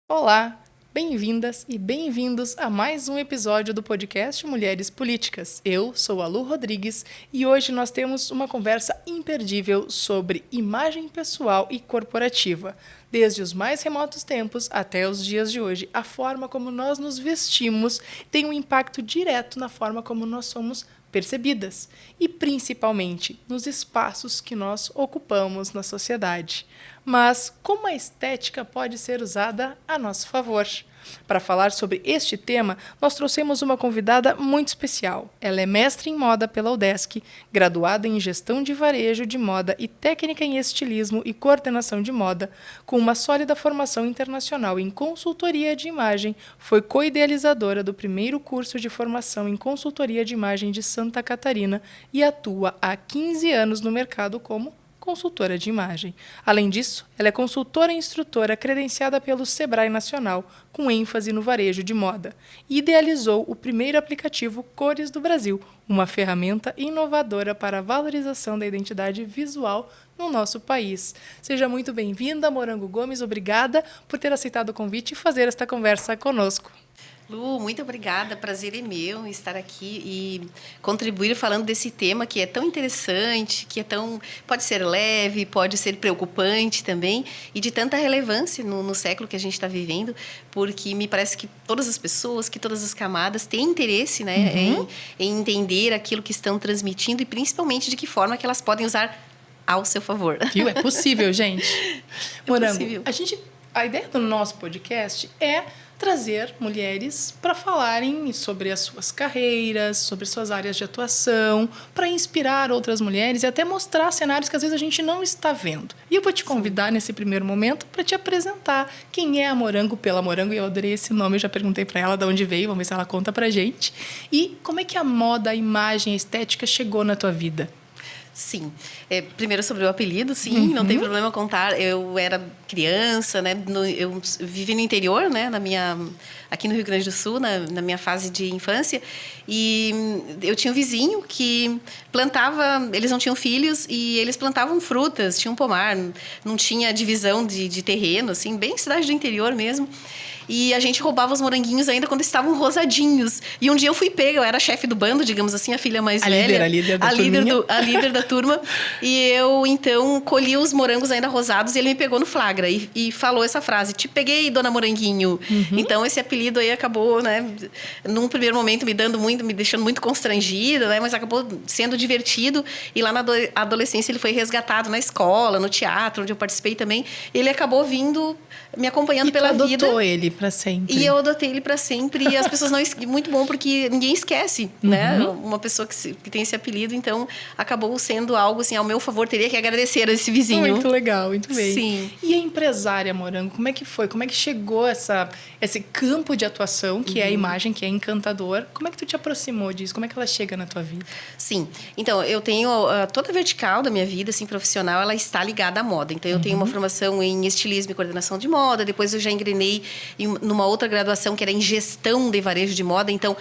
Olá, bem-vindas e bem-vindos a mais um episódio do podcast Mulheres Políticas. Eu sou a Lu Rodrigues e hoje nós temos uma conversa imperdível sobre imagem pessoal e corporativa. Desde os mais remotos tempos até os dias de hoje, a forma como nós nos vestimos tem um impacto direto na forma como nós somos percebidas e, principalmente, nos espaços que nós ocupamos na sociedade. Mas como a estética pode ser usada a nosso favor? Para falar sobre este tema, nós trouxemos uma convidada muito especial. Ela é mestre em moda pela UDESC, graduada em gestão de varejo de moda e técnica em estilismo e coordenação de moda, com uma sólida formação internacional em consultoria de imagem, foi co-idealizadora do primeiro curso de formação em consultoria de imagem de Santa Catarina e atua há 15 anos no mercado como consultora de imagem. Além disso, ela é consultora e instrutora credenciada pelo Sebrae Nacional, com ênfase no varejo de moda, e idealizou o primeiro aplicativo Cores do Brasil, uma ferramenta inovadora para a valorização da identidade visual no nosso país. Seja muito bem-vinda, Morango Gomes. Obrigada por ter aceitado o convite e fazer esta conversa conosco. Lu, muito obrigada, prazer é meu estar aqui e contribuir falando desse tema que é tão interessante, que pode ser leve, pode ser preocupante também e de tanta relevância no século que a gente está vivendo, porque me parece que todas as pessoas, que todas as camadas têm interesse, né, em entender aquilo que estão transmitindo e principalmente de que forma que elas podem usar ao seu favor. Viu? É possível, gente. Morango, a ideia do nosso podcast é trazer mulheres para falarem sobre as suas carreiras, sobre suas áreas de atuação, para inspirar outras mulheres e até mostrar cenários que às vezes a gente não está vendo. E eu vou te convidar nesse primeiro momento para te apresentar quem é a Morango pela Morango. E eu adorei esse nome, eu já perguntei para ela de onde veio, vamos ver se ela conta para gente. E como é que a moda, a imagem, a estética chegou na tua vida? Sim. Primeiro sobre o apelido, sim, não tem problema contar. Eu era criança, né? Eu vivi no interior, né? Aqui no Rio Grande do Sul, na minha fase de infância. E eu tinha um vizinho que plantava... Eles não tinham filhos e eles plantavam frutas, tinha um pomar. Não tinha divisão de terreno, assim, bem cidade do interior mesmo. E a gente roubava os moranguinhos ainda quando estavam rosadinhos. E um dia eu fui pega, eu era chefe do bando, digamos assim, a filha mais velha. A líder da turma. E eu, então, colhi os morangos ainda rosados e ele me pegou no flagra. E falou essa frase, te peguei, dona Moranguinho. Então, esse apelido aí acabou, né, num primeiro momento me deixando muito constrangida, né, mas acabou sendo divertido. E lá na adolescência ele foi resgatado na escola, no teatro, onde eu participei também. Ele acabou vindo, me acompanhando pela vida. E tu adotou ele para sempre. E eu adotei ele para sempre. E as pessoas não... Muito bom, porque ninguém esquece, né? Uma pessoa que tem esse apelido. Então, acabou sendo algo, assim, ao meu favor. Teria que agradecer a esse vizinho. Muito legal, muito bem. Sim. E a empresária, Morango, como é que foi? Como é que chegou esse campo de atuação, que é a imagem, que é encantador? Como é que tu te aproximou disso? Como é que ela chega na tua vida? Sim. Então, eu tenho... toda a vertical da minha vida, assim, profissional, ela está ligada à moda. Então, eu tenho uma formação em estilismo e coordenação de moda. Depois, eu já engrenei numa outra graduação que era em gestão de varejo de moda. Então,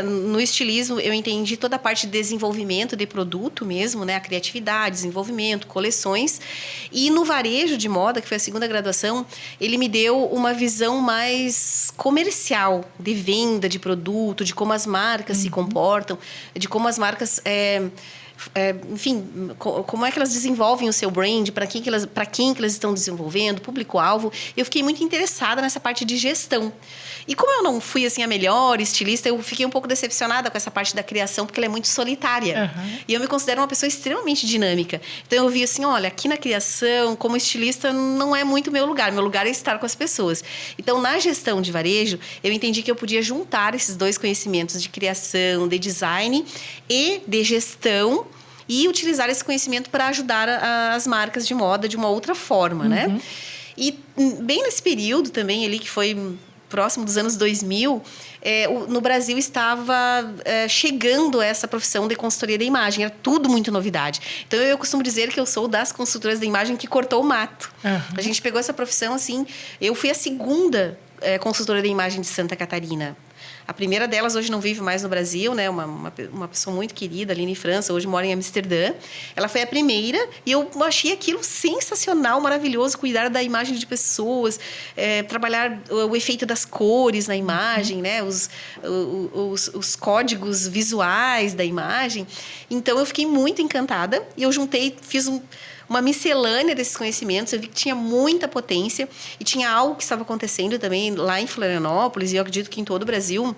no estilismo, eu entendi toda a parte de desenvolvimento de produto mesmo, né? A criatividade, desenvolvimento, coleções. E no varejo de moda, que foi a segunda graduação, ele me deu uma visão mais comercial, de venda de produto, de como as marcas se comportam, de como as marcas... enfim, como é que elas desenvolvem o seu brand, para quem que elas estão desenvolvendo, público-alvo. Eu fiquei muito interessada nessa parte de gestão. E como eu não fui, assim, a melhor estilista, eu fiquei um pouco decepcionada com essa parte da criação, porque ela é muito solitária. E eu me considero uma pessoa extremamente dinâmica. Então, eu vi assim, olha, aqui na criação, como estilista, não é muito meu lugar. Meu lugar é estar com as pessoas. Então, na gestão de varejo, eu entendi que eu podia juntar esses dois conhecimentos de criação, de design e de gestão e utilizar esse conhecimento para ajudar as marcas de moda de uma outra forma, né? E bem nesse período também ali, que foi próximo dos anos 2000, no Brasil estava chegando essa profissão de consultoria da imagem. Era tudo muito novidade. Então, eu costumo dizer que eu sou das consultoras da imagem que cortou o mato. A gente pegou essa profissão assim... Eu fui a segunda consultora da imagem de Santa Catarina. A primeira delas hoje não vive mais no Brasil, né? Uma pessoa muito querida, Aline França, hoje mora em Amsterdã. Ela foi a primeira e eu achei aquilo sensacional, maravilhoso, cuidar da imagem de pessoas, trabalhar o efeito das cores na imagem, né? Os códigos visuais da imagem. Então, eu fiquei muito encantada e eu fiz uma miscelânea desses conhecimentos. Eu vi que tinha muita potência e tinha algo que estava acontecendo também lá em Florianópolis, e eu acredito que em todo o Brasil,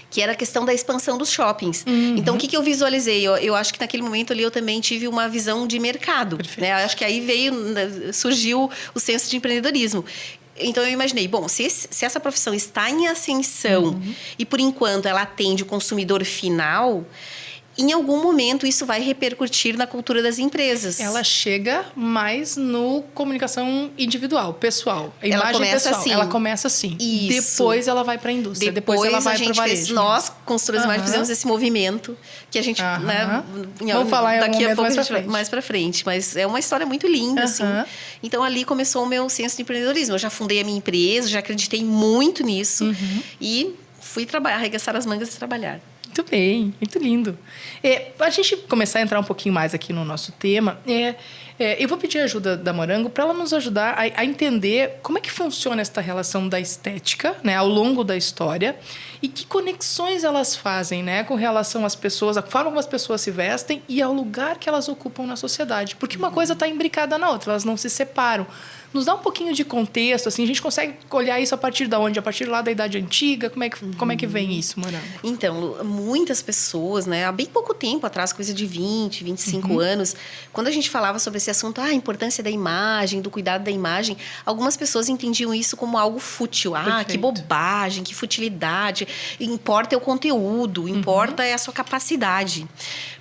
que era a questão da expansão dos shoppings. Então, o que eu visualizei? Eu acho que naquele momento ali eu também tive uma visão de mercado. Né? Eu acho que aí surgiu o senso de empreendedorismo. Então, eu imaginei, bom, se essa profissão está em ascensão e, por enquanto, ela atende o consumidor final, em algum momento isso vai repercutir na cultura das empresas. Ela chega mais no comunicação individual, pessoal. A imagem começa pessoal. assim. Ela começa assim. Isso. Depois ela vai para a indústria. Depois ela vai para o varejo. Nós, consultoras de imagem, fizemos esse movimento que a gente... Né, vamos falar daqui a pouco mais para frente. Mas é uma história muito linda, assim. Então, ali começou o meu senso de empreendedorismo. Eu já fundei a minha empresa, já acreditei muito nisso. E fui arregaçar as mangas e trabalhar. Muito bem, muito lindo. A gente começar a entrar um pouquinho mais aqui no nosso tema, eu vou pedir a ajuda da Morango para ela nos ajudar a entender como é que funciona esta relação da estética, né, ao longo da história, e que conexões elas fazem, né, com relação às pessoas, a forma como as pessoas se vestem e ao lugar que elas ocupam na sociedade. Porque uma coisa está imbricada na outra, elas não se separam. Nos dá um pouquinho de contexto, assim, a gente consegue olhar isso a partir de onde? A partir lá da Idade Antiga? Como é que vem isso, Morango? Então, muitas pessoas, né, há bem pouco tempo atrás, coisa de 20, 25 anos, quando a gente falava sobre esse assunto, a importância da imagem, do cuidado da imagem, algumas pessoas entendiam isso como algo fútil. Perfeito. Que bobagem, que futilidade. Importa é o conteúdo, importa é a sua capacidade.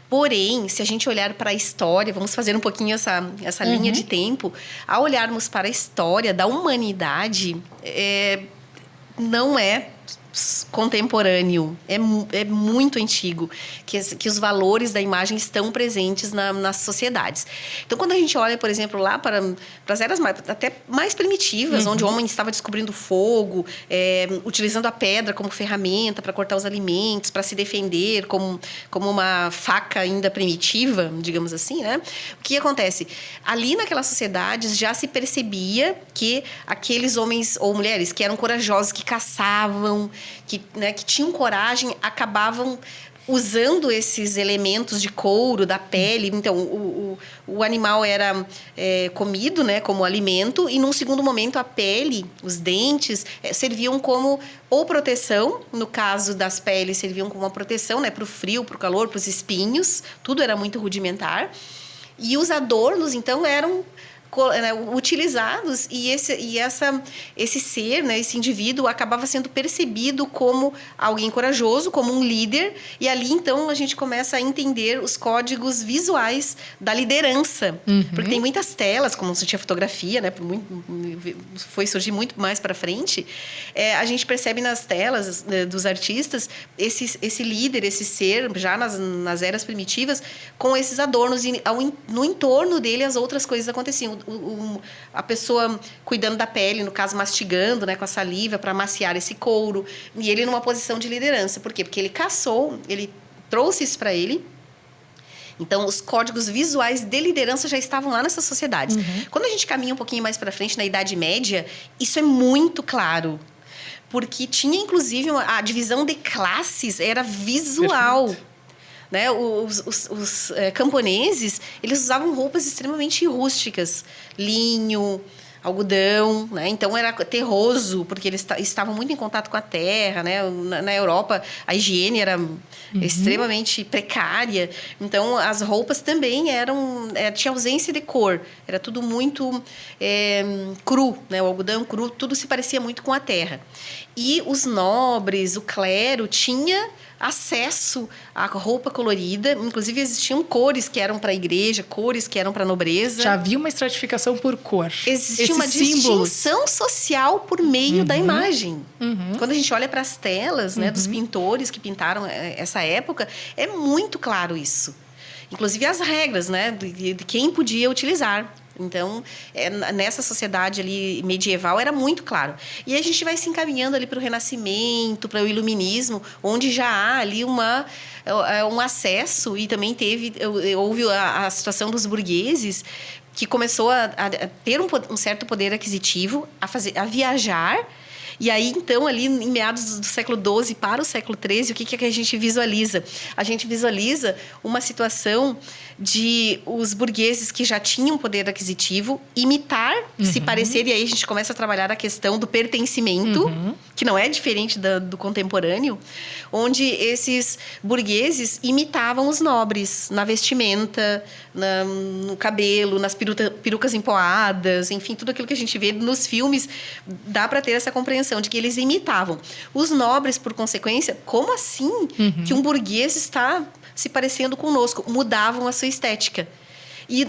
Porém, se a gente olhar para a história, vamos fazer um pouquinho essa linha de tempo, ao olharmos para a história da humanidade, não é contemporâneo, é muito antigo que os valores da imagem estão presentes nas sociedades. Então, quando a gente olha, por exemplo, lá para as eras até mais primitivas, onde o homem estava descobrindo fogo, utilizando a pedra como ferramenta para cortar os alimentos, para se defender como uma faca ainda primitiva, digamos assim, né? O que acontece? Ali naquelas sociedades já se percebia que aqueles homens ou mulheres que eram corajosos, que caçavam, que tinham coragem, acabavam usando esses elementos de couro, da pele. Então, o animal era comido, né, como alimento, e num segundo momento a pele, os dentes, serviam como ou proteção, no caso das peles, serviam como uma proteção, né, para o frio, para o calor, para os espinhos, tudo era muito rudimentar. E os adornos, então, eram utilizados, e esse ser, né, esse indivíduo acabava sendo percebido como alguém corajoso, como um líder, e ali então a gente começa a entender os códigos visuais da liderança, porque tem muitas telas, como se tinha fotografia, né, foi surgir muito mais para frente, a gente percebe nas telas dos artistas esse líder, esse ser, já nas eras primitivas, com esses adornos, e no entorno dele as outras coisas aconteciam. A pessoa cuidando da pele, no caso mastigando, né, com a saliva para amaciar esse couro, e ele numa posição de liderança. Por quê? Porque ele caçou, ele trouxe isso para ele. Então, os códigos visuais de liderança já estavam lá nessas sociedades. Quando a gente caminha um pouquinho mais para frente, na Idade Média, isso é muito claro. Porque tinha, inclusive, a divisão de classes era visual. Perfeito. Né? Os camponeses, eles usavam roupas extremamente rústicas, linho, algodão, né? Então era terroso, porque eles estavam muito em contato com a terra, né? Na Europa a higiene era extremamente precária, então as roupas também tinha ausência de cor, era tudo muito cru, né? O algodão cru, tudo se parecia muito com a terra. E os nobres, o clero tinha acesso à roupa colorida, inclusive existiam cores que eram para a igreja, cores que eram para a nobreza. Já havia uma estratificação por cor. Existia uma distinção social por meio da imagem. Quando a gente olha para as telas, né, dos pintores que pintaram essa época, é muito claro isso. Inclusive as regras, né, de quem podia utilizar. Então, nessa sociedade ali medieval era muito claro. E a gente vai se encaminhando ali para o Renascimento, para o Iluminismo, onde já há ali um acesso, e também houve a situação dos burgueses, que começou a ter um certo poder aquisitivo, a viajar. E aí, então, ali em meados do século XII para o século XIII, o que a gente visualiza? A gente visualiza uma situação de os burgueses que já tinham poder aquisitivo imitar, se parecer, e aí a gente começa a trabalhar a questão do pertencimento, que não é diferente do contemporâneo, onde esses burgueses imitavam os nobres na vestimenta, no cabelo, nas perucas empoadas, enfim, tudo aquilo que a gente vê nos filmes, dá para ter essa compreensão de que eles imitavam. Os nobres, por consequência, como assim que um burguês está se parecendo conosco? Mudavam a sua estética. E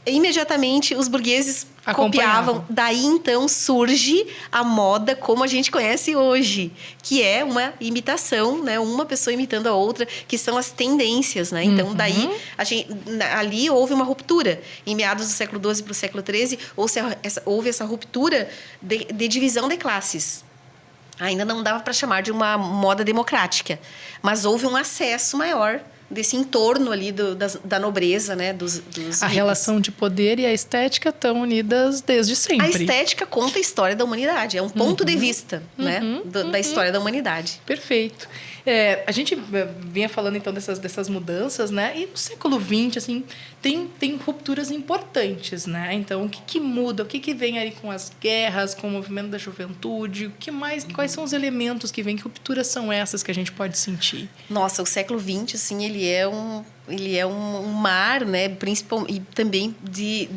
imediatamente os burgueses copiavam. Daí, então, surge a moda como a gente conhece hoje, que é uma imitação, né? Uma pessoa imitando a outra, que são as tendências, né? Então, daí, ali houve uma ruptura. Em meados do século XII para o século XIII, houve essa ruptura de divisão de classes. Ainda não dava para chamar de uma moda democrática, mas houve um acesso maior desse entorno ali da nobreza, né? Dos a relação de poder e a estética estão unidas desde sempre. A estética conta a história da humanidade. É um ponto de vista, né? Da história da humanidade. Perfeito. A gente vinha falando, então, dessas mudanças, né? E no século XX, assim, tem rupturas importantes, né? Então, o que muda? O que vem ali com as guerras, com o movimento da juventude? O que mais? Quais são os elementos que vêm? Que rupturas são essas que a gente pode sentir? Nossa, o século XX, assim, ele é um mar, né, principal, e também de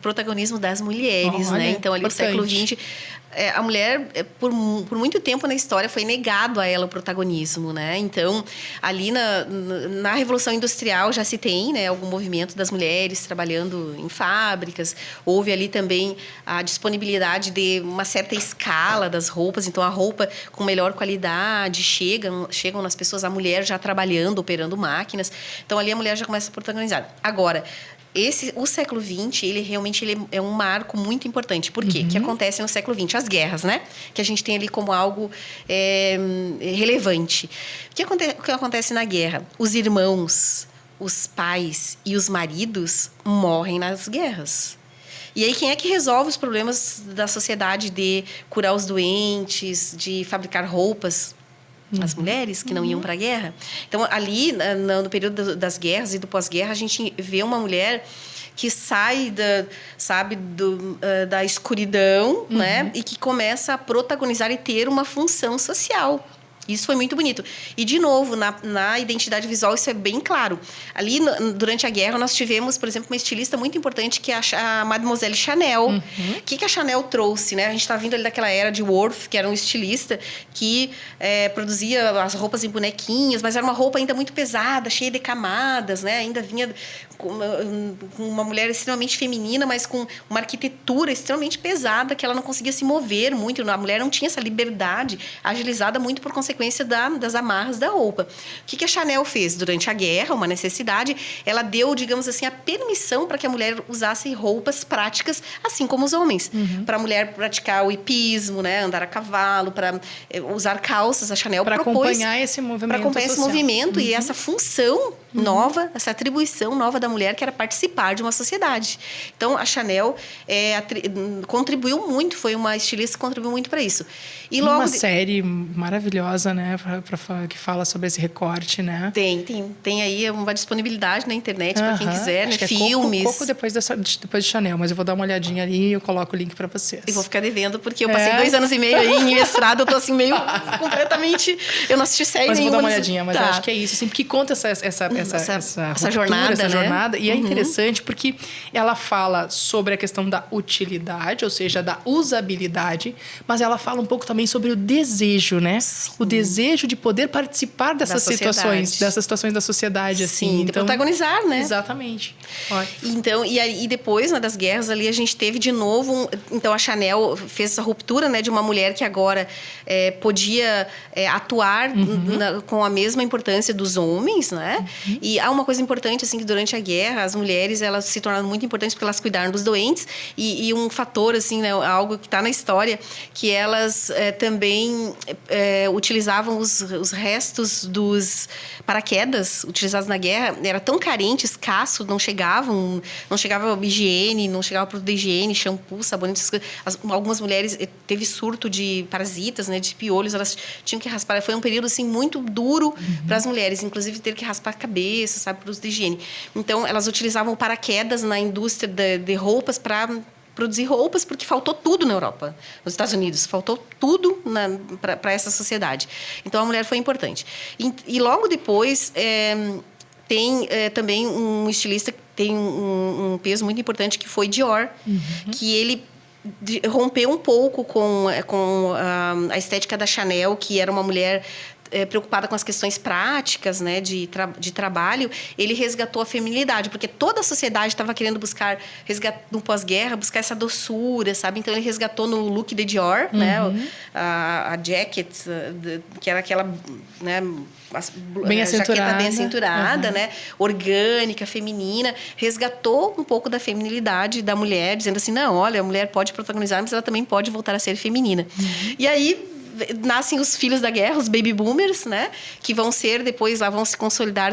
protagonismo das mulheres, né? Então, ali importante. O século XX, a mulher, por muito tempo na história, foi negado a ela o protagonismo, né? Então, ali na Revolução Industrial já se tem, né, algum movimento das mulheres trabalhando em fábricas. Houve ali também a disponibilidade de uma certa escala das roupas. Então, a roupa com melhor qualidade chegam nas pessoas, a mulher já trabalhando, operando máquinas. Então, ali a mulher já começa a protagonizar. Agora, o século XX, ele é um marco muito importante. Por quê? O que acontece no século XX? As guerras, né? Que a gente tem ali como algo relevante. O que acontece na guerra? Os irmãos, os pais e os maridos morrem nas guerras. E aí, quem é que resolve os problemas da sociedade de curar os doentes, de fabricar roupas? As mulheres que não iam para a guerra. Então, ali, no período das guerras e do pós-guerra, a gente vê uma mulher que sai da escuridão, né? E que começa a protagonizar e ter uma função social. Isso foi muito bonito. E, de novo, na identidade visual, isso é bem claro. Ali, durante a guerra, nós tivemos, por exemplo, uma estilista muito importante, que é a Mademoiselle Chanel. O que a Chanel trouxe, né? A gente está vindo ali daquela era de Worth, que era um estilista que produzia as roupas em bonequinhos, mas era uma roupa ainda muito pesada, cheia de camadas, né? Ainda vinha com uma mulher extremamente feminina, mas com uma arquitetura extremamente pesada, que ela não conseguia se mover muito. A mulher não tinha essa liberdade agilizada, muito por consequência das amarras da roupa. O que a Chanel fez? Durante a guerra, uma necessidade, ela deu, digamos assim, a permissão para que a mulher usasse roupas práticas, assim como os homens. Para a mulher praticar o hipismo, né? Andar a cavalo, para usar calças. A Chanel propôs... Para acompanhar esse movimento social. Para acompanhar esse movimento e essa função nova, essa atribuição nova da mulher, que era participar de uma sociedade. Então, a Chanel contribuiu muito, foi uma estilista que contribuiu muito para isso. E logo uma série maravilhosa, né, que fala sobre esse recorte, né? Tem aí uma disponibilidade na internet para quem quiser, né? Filmes. Pouco depois de Chanel, mas eu vou dar uma olhadinha ali e eu coloco o link para vocês. E vou ficar devendo, porque eu passei 2 anos e meio aí em mestrado, eu tô assim meio completamente... Eu não assisti série nenhuma. Mas vou dar uma olhadinha, mas eu acho que é isso, assim, porque conta essa jornada, e é interessante porque ela fala sobre a questão da utilidade, ou seja, da usabilidade, mas ela fala um pouco também sobre o desejo, né? Sim. O desejo de poder participar dessas situações da sociedade, assim. De protagonizar, né? Exatamente. Então, e depois, das guerras ali, a gente teve de novo... Então, a Chanel fez essa ruptura, né, de uma mulher que agora podia atuar com a mesma importância dos homens, né? E há uma coisa importante, assim, que durante guerra, as mulheres, elas se tornaram muito importantes porque elas cuidaram dos doentes e um fator, assim, né, algo que está na história, que elas também utilizavam os restos dos paraquedas utilizados na guerra, era tão carente, escasso, não chegava higiene, não chegava produto de higiene, shampoo, sabonete, algumas mulheres teve surto de parasitas, né, de piolhos, elas tinham que raspar, foi um período assim muito duro para as mulheres, inclusive ter que raspar a cabeça, sabe, produtos de higiene. Então elas utilizavam paraquedas na indústria de roupas para produzir roupas, porque faltou tudo na Europa, nos Estados Unidos, faltou tudo para essa sociedade. Então a mulher foi importante. E logo depois tem também um estilista que tem um peso muito importante, que foi Dior, que ele rompeu um pouco com a estética da Chanel, que era uma mulher preocupada com as questões práticas, né, de trabalho. Ele resgatou a feminilidade, porque toda a sociedade estava querendo no pós-guerra, buscar essa doçura, sabe? Então, ele resgatou no look de Dior, né, a jacket, que era aquela, né, bem jaqueta bem acinturada, né, orgânica, feminina, resgatou um pouco da feminilidade da mulher, dizendo assim, não, olha, a mulher pode protagonizar, mas ela também pode voltar a ser feminina. E aí nascem os filhos da guerra, os baby boomers, né? Que vão ser, depois lá vão se consolidar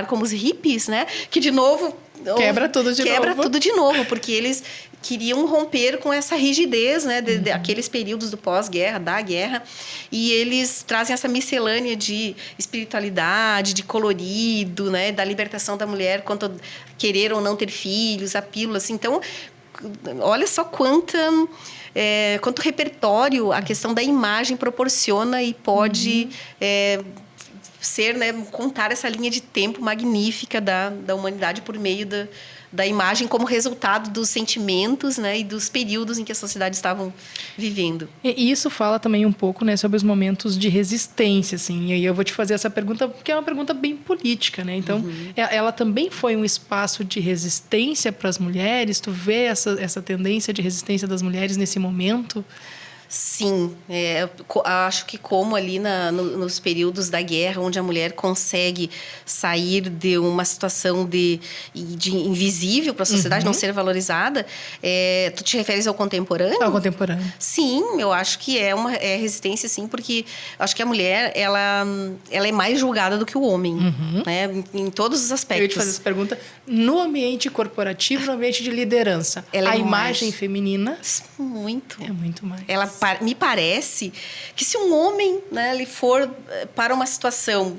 como os hippies, né? Que de novo quebra tudo de novo, porque eles queriam romper com essa rigidez, né, daqueles períodos do pós-guerra, da guerra, e eles trazem essa miscelânea de espiritualidade, de colorido, né, da libertação da mulher quanto querer ou não ter filhos, a pílula, assim. Então, olha só quanto repertório a questão da imagem proporciona e pode ser, né, contar essa linha de tempo magnífica da humanidade por meio da imagem como resultado dos sentimentos, né, e dos períodos em que a sociedade estavam vivendo. E isso fala também um pouco, né, sobre os momentos de resistência, assim. E aí eu vou te fazer essa pergunta, porque é uma pergunta bem política, né? Então, ela também foi um espaço de resistência para as mulheres? Tu vê essa tendência de resistência das mulheres nesse momento? Sim, acho que como ali nos períodos da guerra, onde a mulher consegue sair de uma situação de invisível para a sociedade, não ser valorizada, tu te referes ao contemporâneo? Ao contemporâneo. Sim, eu acho que é resistência, sim, porque acho que a mulher, ela é mais julgada do que o homem, né? Em todos os aspectos. Eu ia te fazer essa pergunta. No ambiente corporativo, no ambiente de liderança, a imagem feminina... Muito. É muito mais. Me parece que se um homem, né, ele for para uma situação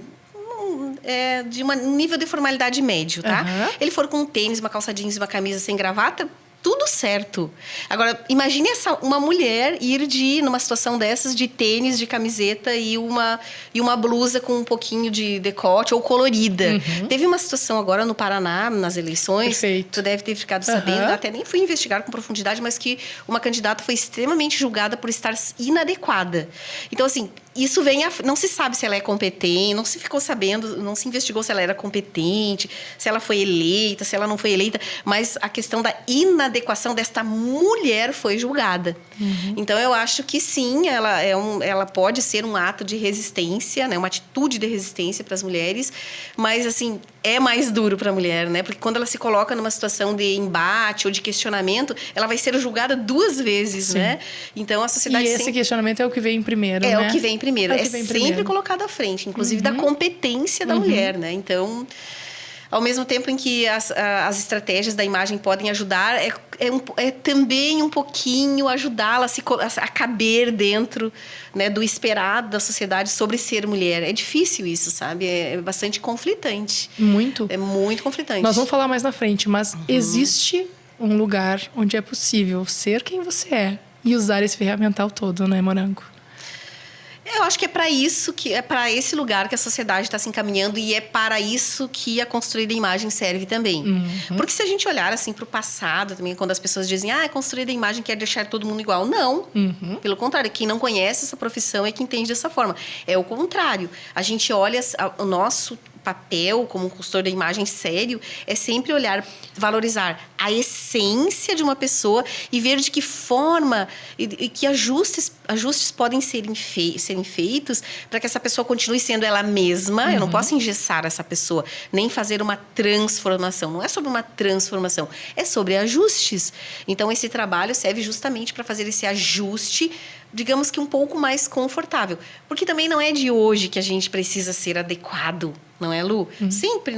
de um nível de formalidade médio, tá? Ele for com um tênis, uma calça jeans e uma camisa sem gravata, tudo certo. Agora, imagine uma mulher ir numa situação dessas de tênis, de camiseta e uma blusa com um pouquinho de decote ou colorida. Teve uma situação agora no Paraná, nas eleições. Perfeito. Tu deve ter ficado sabendo, até nem fui investigar com profundidade, mas que uma candidata foi extremamente julgada por estar inadequada. Então, assim, isso não se sabe se ela é competente, não se ficou sabendo, não se investigou se ela era competente, se ela foi eleita, se ela não foi eleita, mas a questão da inadequação desta mulher foi julgada. Então, eu acho que sim, ela pode ser um ato de resistência, né, uma atitude de resistência para as mulheres, mas, assim, é mais duro para a mulher, né? Porque quando ela se coloca numa situação de embate ou de questionamento, ela vai ser julgada 2 vezes, né? Então, a sociedade... E esse questionamento é o que vem primeiro, né? É o que vem primeiro. Sempre colocado à frente, inclusive da competência da mulher, né? Então, ao mesmo tempo em que as estratégias da imagem podem ajudar, é também um pouquinho ajudá-la a caber dentro, né, do esperado da sociedade sobre ser mulher. É difícil isso, sabe? É bastante conflitante. Muito. É muito conflitante. Nós vamos falar mais na frente, mas existe um lugar onde é possível ser quem você é e usar esse ferramental todo, né, Morango? Eu acho que é para isso, que é para esse lugar que a sociedade está se encaminhando e é para isso que a construída imagem serve também. Porque se a gente olhar assim para o passado também, quando as pessoas dizem, construída imagem quer deixar todo mundo igual. Não. Pelo contrário, quem não conhece essa profissão é que entende dessa forma. É o contrário. A gente olha o nosso papel, como um consultor da imagem sério, é sempre olhar, valorizar a essência de uma pessoa e ver de que forma e que ajustes podem serem feitos para que essa pessoa continue sendo ela mesma. Eu não posso engessar essa pessoa, nem fazer uma transformação. Não é sobre uma transformação, é sobre ajustes. Então, esse trabalho serve justamente para fazer esse ajuste, digamos que um pouco mais confortável. Porque também não é de hoje que a gente precisa ser adequado, não é, Lu? Sempre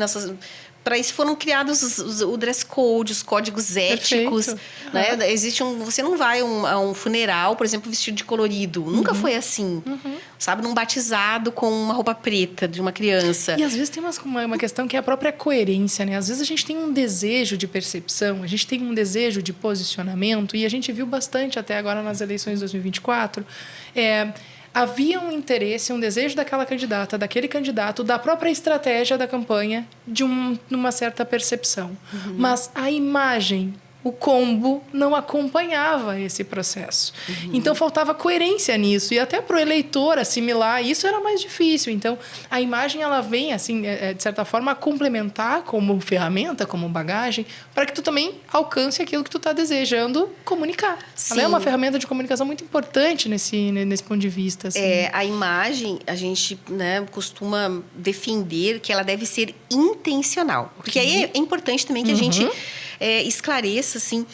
para isso foram criados o dress code, os códigos éticos. Né? Você não vai a um funeral, por exemplo, vestido de colorido. Nunca foi assim. Sabe? Num batizado com uma roupa preta de uma criança. E às vezes tem uma questão que é a própria coerência, né? Às vezes a gente tem um desejo de percepção, a gente tem um desejo de posicionamento, e a gente viu bastante até agora nas eleições de 2024, havia um interesse, um desejo daquela candidata, daquele candidato, da própria estratégia da campanha, de uma certa percepção. Mas a imagem, o combo, não acompanhava esse processo. Então, faltava coerência nisso. E até para o eleitor assimilar, isso era mais difícil. Então, a imagem, ela vem, assim, de certa forma, a complementar como ferramenta, como bagagem, para que tu também alcance aquilo que tu está desejando comunicar. Ela é uma ferramenta de comunicação muito importante nesse ponto de vista. Assim. A imagem, a gente, né, costuma defender que ela deve ser intencional. Porque aí é importante também que a gente esclareça assim,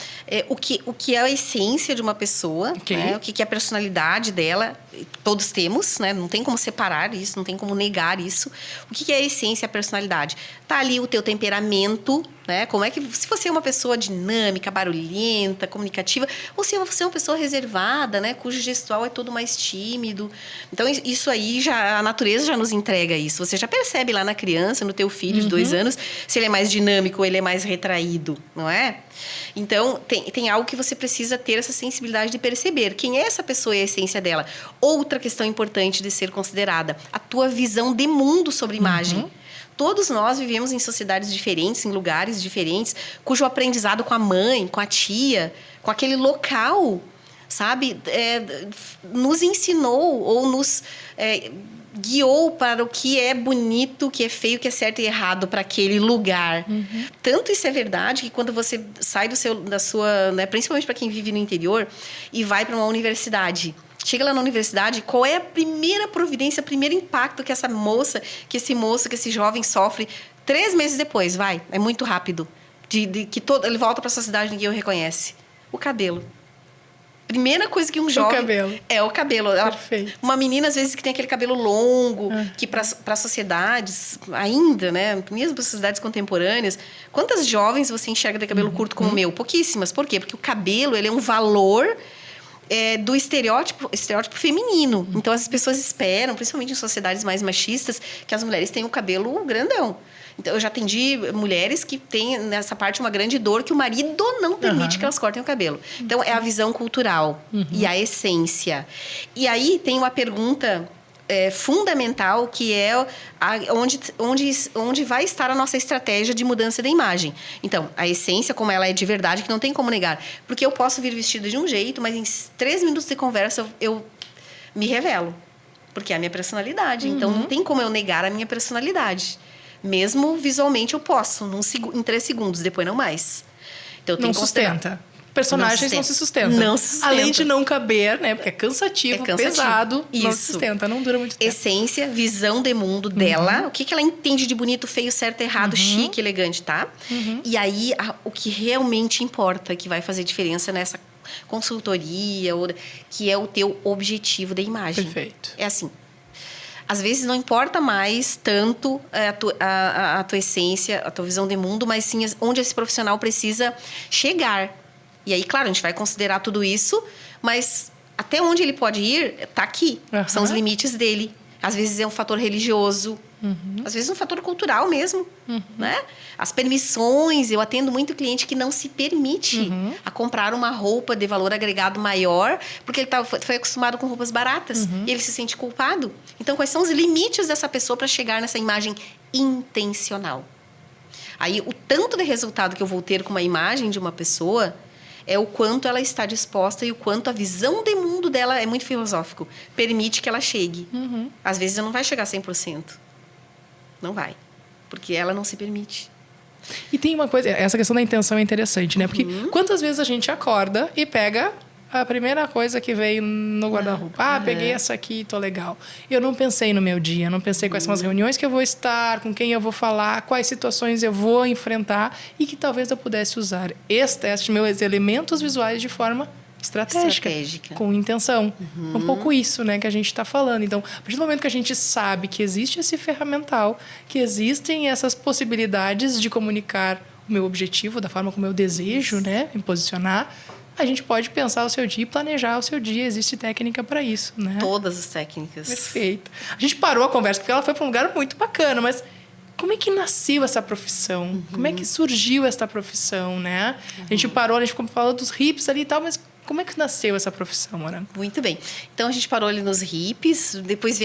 o que é a essência de uma pessoa, né, o que é a personalidade dela. Todos temos, né? Não tem como separar isso, não tem como negar isso. O que é a essência, a personalidade? Tá ali o teu temperamento, né? Como é que, se você é uma pessoa dinâmica, barulhenta, comunicativa, ou se você é uma pessoa reservada, né? Cujo gestual é todo mais tímido. Então, isso aí, a natureza já nos entrega isso. Você já percebe lá na criança, no teu filho de 2 anos, se ele é mais dinâmico ou ele é mais retraído, não é? Então, tem algo que você precisa ter essa sensibilidade de perceber. Quem é essa pessoa e a essência dela? Outra questão importante de ser considerada, a tua visão de mundo sobre imagem. Todos nós vivemos em sociedades diferentes, em lugares diferentes, cujo aprendizado com a mãe, com a tia, com aquele local, sabe? Nos ensinou ou nos guiou para o que é bonito, o que é feio, o que é certo e errado para aquele lugar. Tanto isso é verdade que quando você sai da sua, né, principalmente para quem vive no interior, e vai para uma universidade, chega lá na universidade, qual é a primeira providência, o primeiro impacto que essa moça, que esse moço, que esse jovem sofre 3 meses depois, é muito rápido, ele volta para sua cidade e ninguém o reconhece? O cabelo. Primeira coisa que um jovem... O cabelo. É, o cabelo. Perfeito. Uma menina, às vezes, que tem aquele cabelo longo, que para sociedades ainda, né? Mesmo para sociedades contemporâneas, quantas jovens você enxerga de cabelo curto como o meu? Pouquíssimas. Por quê? Porque o cabelo, ele é um valor do estereótipo feminino. Então, as pessoas esperam, principalmente em sociedades mais machistas, que as mulheres tenham o cabelo grandão. Então, eu já atendi mulheres que têm, nessa parte, uma grande dor que o marido não permite que elas cortem o cabelo. Então, é a visão cultural e a essência. E aí, tem uma pergunta fundamental, que é onde vai estar a nossa estratégia de mudança da imagem. Então, a essência, como ela é de verdade, que não tem como negar. Porque eu posso vir vestida de um jeito, mas em 3 minutos de conversa, eu me revelo. Porque é a minha personalidade. Então, não tem como eu negar a minha personalidade. Mesmo visualmente eu posso, em 3 segundos, depois não mais. Então, não sustenta. Personagens não se sustentam. Não se sustentam. Além de não caber, né? Porque é cansativo, pesado, isso. não se sustenta, não dura muito tempo. Essência, visão de mundo dela, o que ela entende de bonito, feio, certo, errado, chique, elegante, tá? E aí, o que realmente importa, que vai fazer diferença nessa consultoria, que é o teu objetivo da imagem. Perfeito. É assim. Às vezes não importa mais tanto a tua essência, a tua visão de mundo, mas sim onde esse profissional precisa chegar. E aí, claro, a gente vai considerar tudo isso, mas até onde ele pode ir, tá aqui. São os limites dele. Às vezes é um fator religioso, às vezes é um fator cultural mesmo, né? As permissões, eu atendo muito cliente que não se permite a comprar uma roupa de valor agregado maior, porque ele foi acostumado com roupas baratas e ele se sente culpado. Então, quais são os limites dessa pessoa para chegar nessa imagem intencional? Aí, o tanto de resultado que eu vou ter com uma imagem de uma pessoa é o quanto ela está disposta e o quanto a visão de mundo dela é muito filosófico. Permite que ela chegue. Às vezes, ela não vai chegar a 100%. Não vai. porque ela não se permite. E tem uma coisa, essa questão da intenção é interessante, né? Porque quantas vezes a gente acorda e pega a primeira coisa que veio no guarda-roupa? Peguei essa aqui, tô legal. Eu não pensei no meu dia, não pensei quais são as reuniões que eu vou estar, com quem eu vou falar, quais situações eu vou enfrentar e que talvez eu pudesse usar estes meus elementos visuais de forma estratégica, com intenção. É um pouco isso, né, que a gente está falando. Então, a partir do momento que a gente sabe que existe esse ferramental, que existem essas possibilidades de comunicar o meu objetivo, da forma como eu desejo, né, me posicionar, a gente pode pensar o seu dia e planejar o seu dia. Existe técnica para isso, né? Todas as técnicas. Perfeito. A gente parou a conversa porque ela foi para um lugar muito bacana, mas como é que nasceu essa profissão? Como é que surgiu essa profissão, né? A gente parou, a gente ficou falando dos hips ali e tal, mas como é que nasceu essa profissão, Morango? Muito bem. Então, a gente parou ali nos hippies. Depois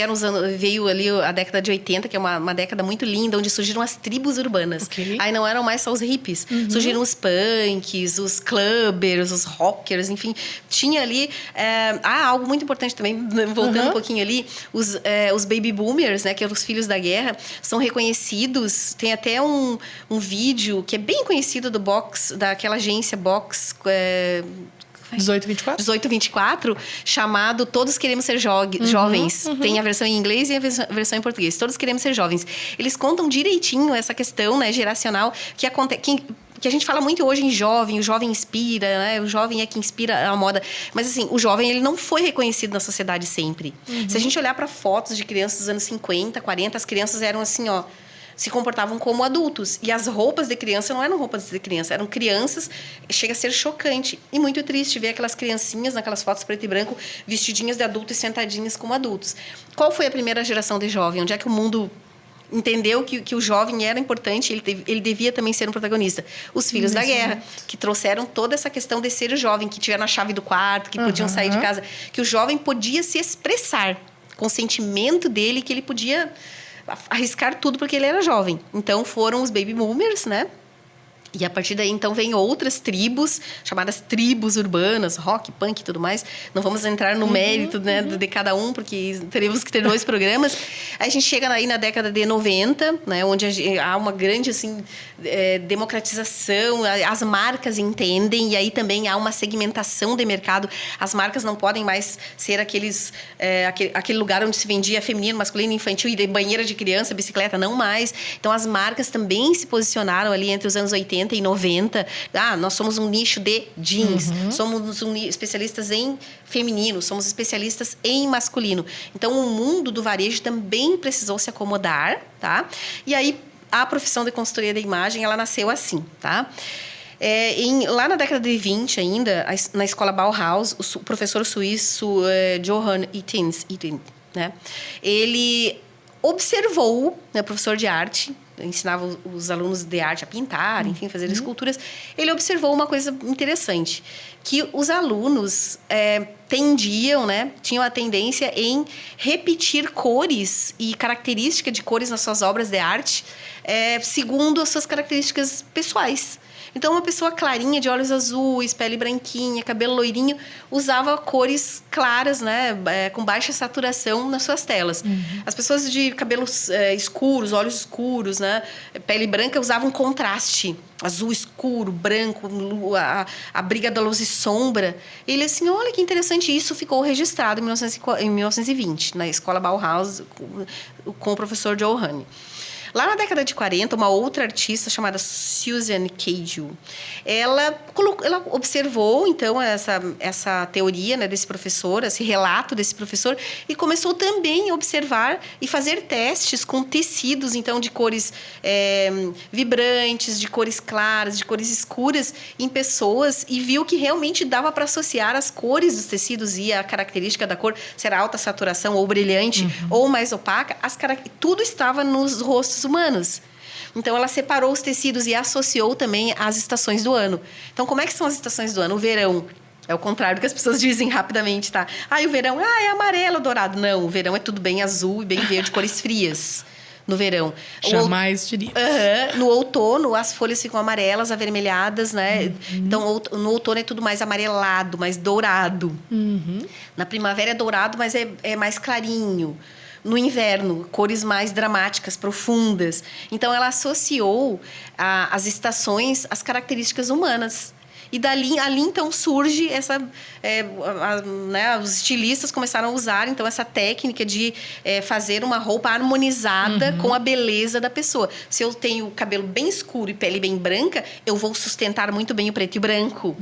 veio ali a década de 80, que é uma década muito linda, onde surgiram as tribos urbanas. Okay. Aí não eram mais só os hippies. Surgiram os punks, os clubbers, os rockers, enfim. Tinha ali... algo muito importante também, voltando um pouquinho ali, os baby boomers, né, que eram os filhos da guerra, são reconhecidos. Tem até um vídeo que é bem conhecido do Box, daquela agência Box... 1824, chamado Todos Queremos Ser Jovens. Tem a versão em inglês e a versão em português. Todos Queremos Ser Jovens. Eles contam direitinho essa questão, né, geracional que acontece... Que a gente fala muito hoje em jovem, o jovem inspira, né? O jovem é que inspira a moda. Mas, assim, o jovem, ele não foi reconhecido na sociedade sempre. Se a gente olhar para fotos de crianças dos anos 50, 40, as crianças eram assim, ó... se comportavam como adultos. E as roupas de criança não eram roupas de criança, eram crianças. Chega a ser chocante e muito triste ver aquelas criancinhas naquelas fotos preto e branco, vestidinhas de adulto e sentadinhas como adultos. Qual foi a primeira geração de jovem? Onde é que o mundo entendeu que o jovem era importante, ele devia também ser um protagonista? Os filhos da guerra, que trouxeram toda essa questão de ser jovem, que tiveram a chave do quarto, que podiam sair de casa, que o jovem podia se expressar com o sentimento dele, que ele podia... arriscar tudo porque ele era jovem. Então, foram os baby boomers, né? E a partir daí, então, vem outras tribos, chamadas tribos urbanas, rock, punk e tudo mais. Não vamos entrar no mérito, né, de cada um, porque teremos que ter 2 programas. Aí a gente chega aí na década de 90, né, onde há uma grande, assim, democratização, as marcas entendem, e aí também há uma segmentação de mercado. As marcas não podem mais ser aquele lugar onde se vendia feminino, masculino, infantil e de banheira de criança, bicicleta, não mais. Então, as marcas também se posicionaram ali entre os anos 80 e 90. Nós somos um nicho de jeans, somos especialistas em feminino, somos especialistas em masculino. Então, o mundo do varejo também precisou se acomodar, tá? E aí, a profissão de consultoria de imagem, ela nasceu assim, tá? Lá na década de 20 ainda, na escola Bauhaus, o professor suíço Johann Itten, né? Ele observou, né, professor de arte, ensinava os alunos de arte a pintar, enfim, fazer esculturas. Ele observou uma coisa interessante, que os alunos tendiam, né, tinham a tendência em repetir cores e características de cores nas suas obras de arte, segundo as suas características pessoais. Então, uma pessoa clarinha, de olhos azuis, pele branquinha, cabelo loirinho, usava cores claras, né, com baixa saturação nas suas telas. As pessoas de cabelos escuros, olhos escuros, né, pele branca, usavam contraste. Azul escuro, branco, a briga da luz e sombra. Ele assim, olha que interessante, isso ficou registrado em 1920, na escola Bauhaus, com o professor Johann. Lá na década de 40, uma outra artista chamada Susan Cagew, ela observou, então, essa teoria, né, desse professor, esse relato desse professor, e começou também a observar e fazer testes com tecidos, então, de cores vibrantes, de cores claras, de cores escuras em pessoas, e viu que realmente dava para associar as cores dos tecidos e a característica da cor, se era alta saturação ou brilhante, ou mais opaca, tudo estava nos rostos humanos. Então, ela separou os tecidos e associou também às estações do ano. Então, como é que são as estações do ano? O verão é o contrário do que as pessoas dizem rapidamente, tá? O verão, é amarelo, dourado. Não, o verão é tudo bem azul e bem verde, cores frias. No verão. Jamais diria. No outono, as folhas ficam amarelas, avermelhadas, né? Então, no outono é tudo mais amarelado, mais dourado. Na primavera é dourado, mas é mais clarinho. no inverno, cores mais dramáticas, profundas. Então, ela associou as estações às características humanas. E ali então surge essa, né, os estilistas começaram a usar então essa técnica de fazer uma roupa harmonizada com a beleza da pessoa. Se eu tenho cabelo bem escuro e pele bem branca, eu vou sustentar muito bem o preto e branco.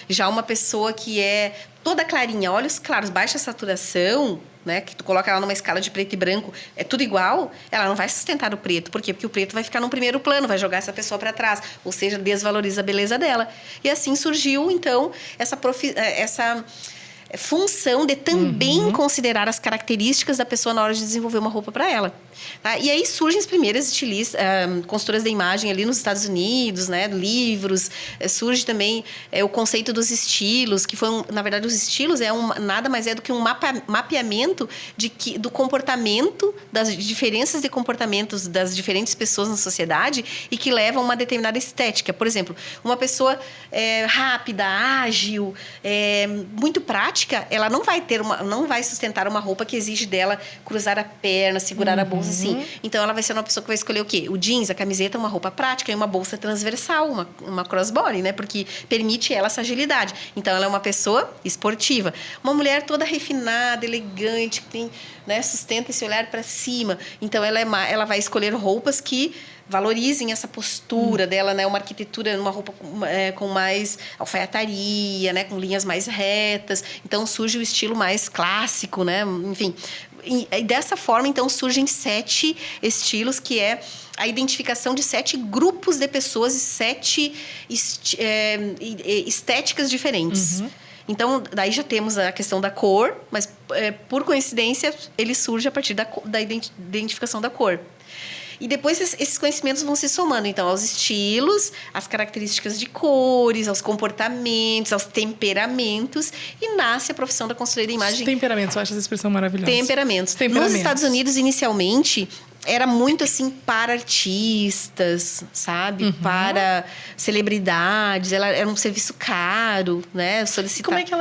Já uma pessoa que é toda clarinha, olhos claros, baixa saturação, né, que tu coloca ela numa escala de preto e branco, é tudo igual, ela não vai sustentar o preto. Por quê? Porque o preto vai ficar no primeiro plano, vai jogar essa pessoa para trás, ou seja, desvaloriza a beleza dela. E assim surgiu, então, essa função de também considerar as características da pessoa na hora de desenvolver uma roupa para ela. Tá? E aí surgem as primeiras consultoras de imagem ali nos Estados Unidos, né? Livros. Surge também o conceito dos estilos, que foi, na verdade, os estilos nada mais é do que um mapeamento do comportamento, das diferenças de comportamentos das diferentes pessoas na sociedade e que levam a uma determinada estética. Por exemplo, uma pessoa rápida, ágil, muito prática, ela não vai sustentar uma roupa que exige dela cruzar a perna, segurar a bolsa assim. Então, ela vai ser uma pessoa que vai escolher o quê? O jeans, a camiseta, uma roupa prática e uma bolsa transversal, uma crossbody, né? Porque permite ela essa agilidade. Então, ela é uma pessoa esportiva. Uma mulher toda refinada, elegante, que tem, né, sustenta esse olhar para cima. Então, ela vai escolher roupas que valorizem essa postura dela, né? Uma arquitetura, uma roupa com mais alfaiataria, né? Com linhas mais retas. Então, surge o estilo mais clássico, né? Enfim, e dessa forma, então, surgem 7 estilos, que é a identificação de 7 grupos de pessoas e 7 estéticas diferentes. Então, daí já temos a questão da cor, mas, por coincidência, ele surge a partir da identificação da cor. E depois esses conhecimentos vão se somando, então, aos estilos, às características de cores, aos comportamentos, aos temperamentos, e nasce a profissão da consultoria de imagem. Temperamentos, eu acho essa expressão maravilhosa. Temperamentos. Nos Estados Unidos, inicialmente, era muito assim para artistas, sabe? Para celebridades. Era um serviço caro, né? Como é que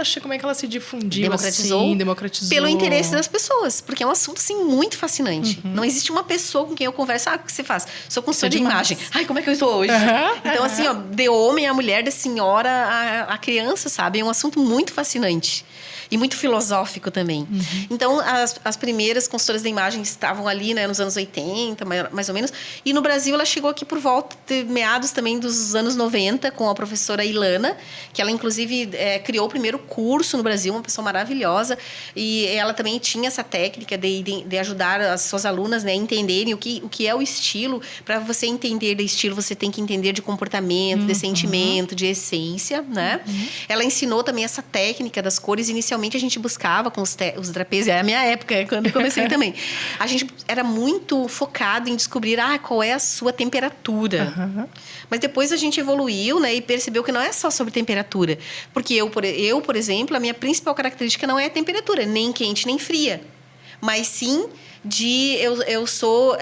ela se difundiu? Democratizou? Assim, democratizou. Pelo interesse das pessoas, porque é um assunto assim muito fascinante. Não existe uma pessoa com quem eu converso, o que você faz? Sou consultora de imagem. Ai, como é que eu estou hoje? Então, assim, ó, de homem a mulher, de senhora a criança, sabe? É um assunto muito fascinante. E muito filosófico também. Então, as primeiras consultoras de imagem estavam ali, né, nos anos 80, mais ou menos. E no Brasil, ela chegou aqui por volta de meados também dos anos 90, com a professora Ilana, que ela, inclusive, criou o primeiro curso no Brasil, uma pessoa maravilhosa. E ela também tinha essa técnica de ajudar as suas alunas, né, a entenderem o que é o estilo. Para você entender de estilo, você tem que entender de comportamento, de sentimento, de essência, né? Ela ensinou também essa técnica das cores. Inicialmente, a gente buscava com os trapézios, é a minha época, quando eu comecei também. A gente era muito focado em descobrir qual é a sua temperatura. Mas depois a gente evoluiu, né, e percebeu que não é só sobre temperatura. Porque eu, por exemplo, a minha principal característica não é a temperatura, nem quente, nem fria. Mas sim eu sou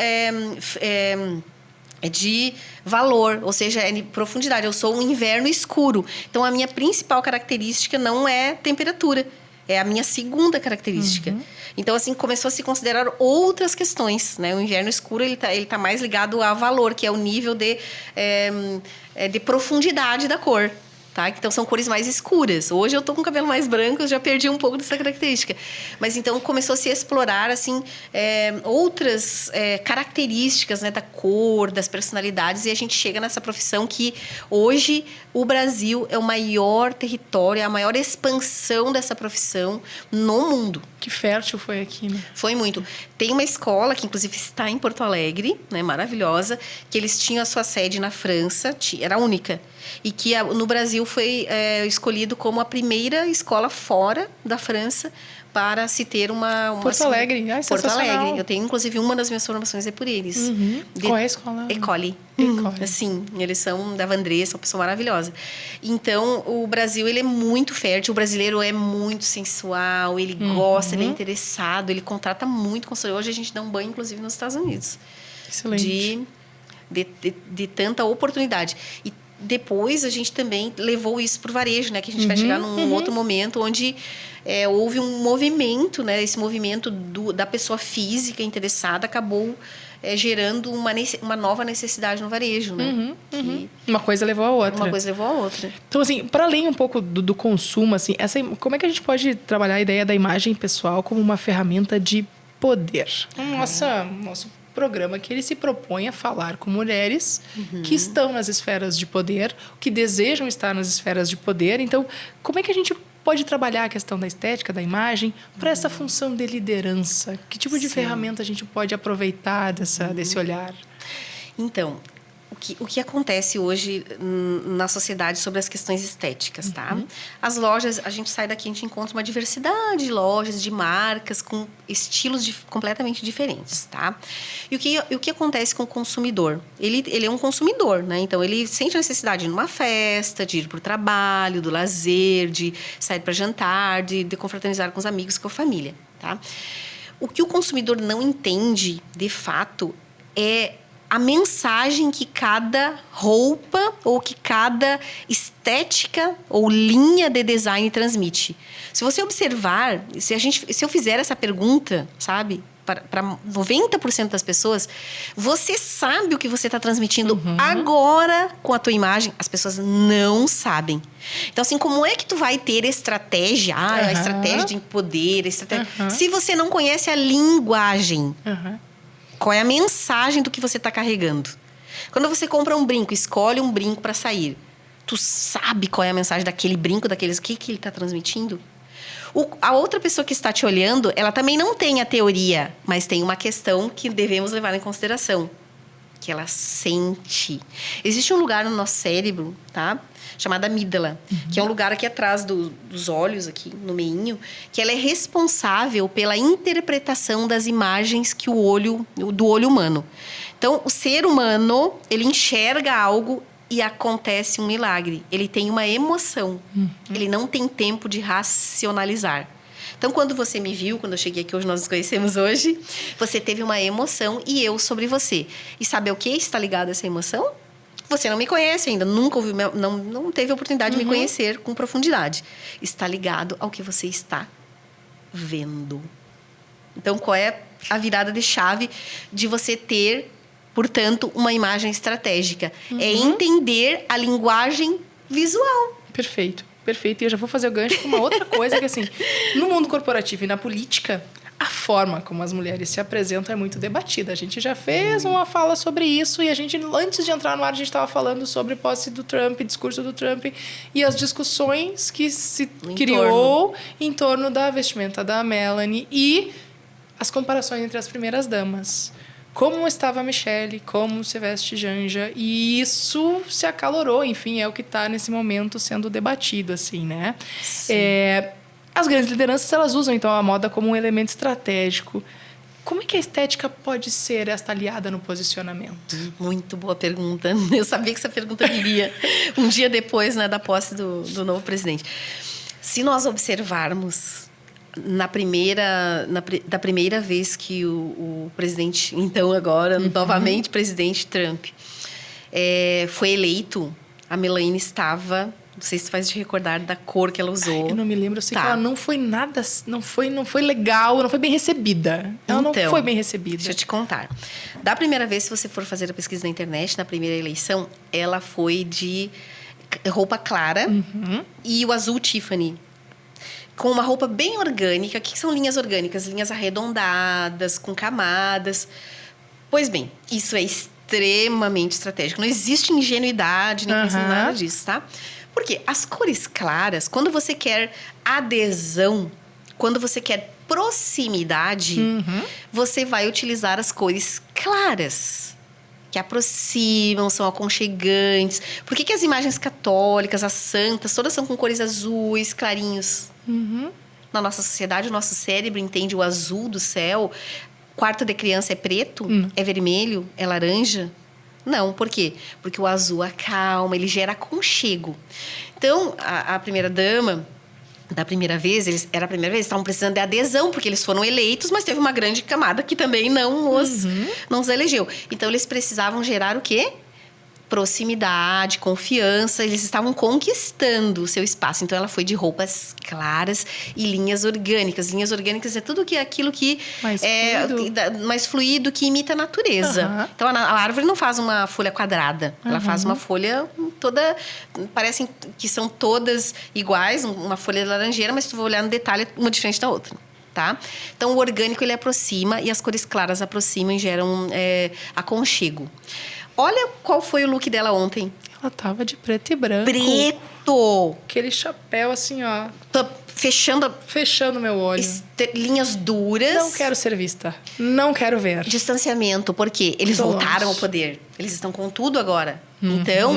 de valor, ou seja, é de profundidade. Eu sou um inverno escuro. Então, a minha principal característica não é temperatura. É a minha segunda característica. Então, assim, começou a se considerar outras questões, né? O inverno escuro, ele tá mais ligado a valor, que é o nível de profundidade da cor. Tá? Então, são cores mais escuras. Hoje, eu tô com o cabelo mais branco, eu já perdi um pouco dessa característica. Mas, então, começou a se explorar, assim, outras características, né, da cor, das personalidades, e a gente chega nessa profissão que, hoje, o Brasil é o maior território, a maior expansão dessa profissão no mundo. Que fértil foi aqui, né? Foi muito. Tem uma escola, que inclusive está em Porto Alegre, né, maravilhosa, que eles tinham a sua sede na França, era única. E que no Brasil foi escolhido como a primeira escola fora da França para se ter uma Porto Alegre. Porto Alegre. Eu tenho, inclusive, uma das minhas formações por eles. Qual é a escola? École. Sim, eles são da Vandré, são uma pessoa maravilhosa. Então, o Brasil, ele é muito fértil. O brasileiro é muito sensual, ele gosta, ele é interessado, ele contrata muito consultor. Hoje a gente dá um banho, inclusive, nos Estados Unidos. Excelente. De tanta oportunidade. E depois a gente também levou isso para o varejo, né? Que a gente vai chegar num outro momento onde houve um movimento, né? Esse movimento da pessoa física interessada acabou gerando uma nova necessidade no varejo, né? Uma coisa levou a outra. Uma coisa levou a outra. Então, assim, para além um pouco do consumo, assim, como é que a gente pode trabalhar a ideia da imagem pessoal como uma ferramenta de poder? Nosso programa que ele se propõe a falar com mulheres que estão nas esferas de poder, que desejam estar nas esferas de poder. Então, como é que a gente pode trabalhar a questão da estética, da imagem, para essa função de liderança? Que tipo de ferramenta a gente pode aproveitar desse olhar? Então, o que acontece hoje na sociedade sobre as questões estéticas, tá? As lojas, a gente sai daqui, a gente encontra uma diversidade de lojas, de marcas, com estilos completamente diferentes, tá? E o que acontece com o consumidor? Ele é um consumidor, né? Então, ele sente a necessidade de ir numa festa, de ir para o trabalho, do lazer, de sair para jantar, de confraternizar com os amigos, com a família, tá? O que o consumidor não entende, de fato, é a mensagem que cada roupa ou que cada estética ou linha de design transmite. Se você observar, se eu fizer essa pergunta, sabe, para 90% das pessoas, você sabe o que você está transmitindo agora com a tua imagem. As pessoas não sabem. Então, assim, como é que tu vai ter estratégia? A estratégia de poder, se você não conhece a linguagem. Qual é a mensagem do que você está carregando? Quando você compra um brinco, escolhe um brinco para sair. Tu sabe qual é a mensagem daquele brinco, o que ele está transmitindo? A outra pessoa que está te olhando, ela também não tem a teoria, mas tem uma questão que devemos levar em consideração. Que ela sente. Existe um lugar no nosso cérebro, tá? Chamado amígdala, que é um lugar aqui atrás dos olhos, aqui no meinho, que ela é responsável pela interpretação das imagens do olho humano. Então, o ser humano, ele enxerga algo e acontece um milagre. Ele tem uma emoção. Ele não tem tempo de racionalizar. Então, quando você me viu, quando eu cheguei aqui hoje, nós nos conhecemos hoje, você teve uma emoção e eu sobre você. E sabe o que está ligado a essa emoção? Você não me conhece ainda, nunca ouviu, não teve a oportunidade de me conhecer com profundidade. Está ligado ao que você está vendo. Então, qual é a virada de chave de você ter, portanto, uma imagem estratégica? É entender a linguagem visual. Perfeito. E eu já vou fazer o gancho com uma outra coisa que, assim, no mundo corporativo e na política, a forma como as mulheres se apresentam é muito debatida. A gente já fez uma fala sobre isso e a gente, antes de entrar no ar, a gente estava falando sobre posse do Trump, discurso do Trump e as discussões que se criou em torno da vestimenta da Melanie e as comparações entre as primeiras damas. Como estava a Michelle, como se veste Janja. E isso se acalorou, enfim, é o que está nesse momento sendo debatido, assim, né? As grandes lideranças, elas usam, então, a moda como um elemento estratégico. Como é que a estética pode ser esta aliada no posicionamento? Muito boa pergunta. Eu sabia que essa pergunta viria um dia depois, né, da posse do novo presidente. Se nós observarmos da primeira vez que o presidente, então agora, novamente presidente Trump, foi eleito, a Melanie estava... Não sei se faz te recordar da cor que ela usou. Eu não me lembro. Eu sei que ela não foi nada... Não foi legal, não foi bem recebida. Ela não foi bem recebida. Deixa eu te contar. Da primeira vez, se você for fazer a pesquisa na internet, na primeira eleição, ela foi de roupa clara e o azul Tiffany. Com uma roupa bem orgânica. O que são linhas orgânicas? Linhas arredondadas, com camadas. Pois bem, isso é extremamente estratégico. Não existe ingenuidade, nem nada disso, tá? Porque as cores claras, quando você quer adesão, quando você quer proximidade, você vai utilizar as cores claras, que aproximam, são aconchegantes. Por que as imagens católicas, as santas, todas são com cores azuis, clarinhos? Na nossa sociedade, o nosso cérebro entende o azul do céu. Quarto de criança é preto? É vermelho? É laranja? Não, por quê? Porque o azul acalma, ele gera aconchego. Então, a primeira-dama, da primeira vez, era a primeira vez, estavam precisando de adesão, porque eles foram eleitos, mas teve uma grande camada que também não os elegeu. Então, eles precisavam gerar o quê? proximidade, confiança, eles estavam conquistando o seu espaço. Então, ela foi de roupas claras e linhas orgânicas. Linhas orgânicas é tudo aquilo que mais fluido, que imita a natureza. Uhum. Então, a árvore não faz uma folha quadrada, ela faz uma folha toda... Parecem que são todas iguais, uma folha de laranjeira, mas se tu for olhar no detalhe, uma diferente da outra. Tá? Então, o orgânico, ele aproxima e as cores claras aproximam e geram aconchego. Olha qual foi o look dela ontem. Ela tava de preto e branco. Preto! Aquele chapéu assim, ó. Tô fechando meu olho. Linhas duras. Não quero ser vista. Não quero ver. Distanciamento, porque eles voltaram ao poder. Eles estão com tudo agora. Então,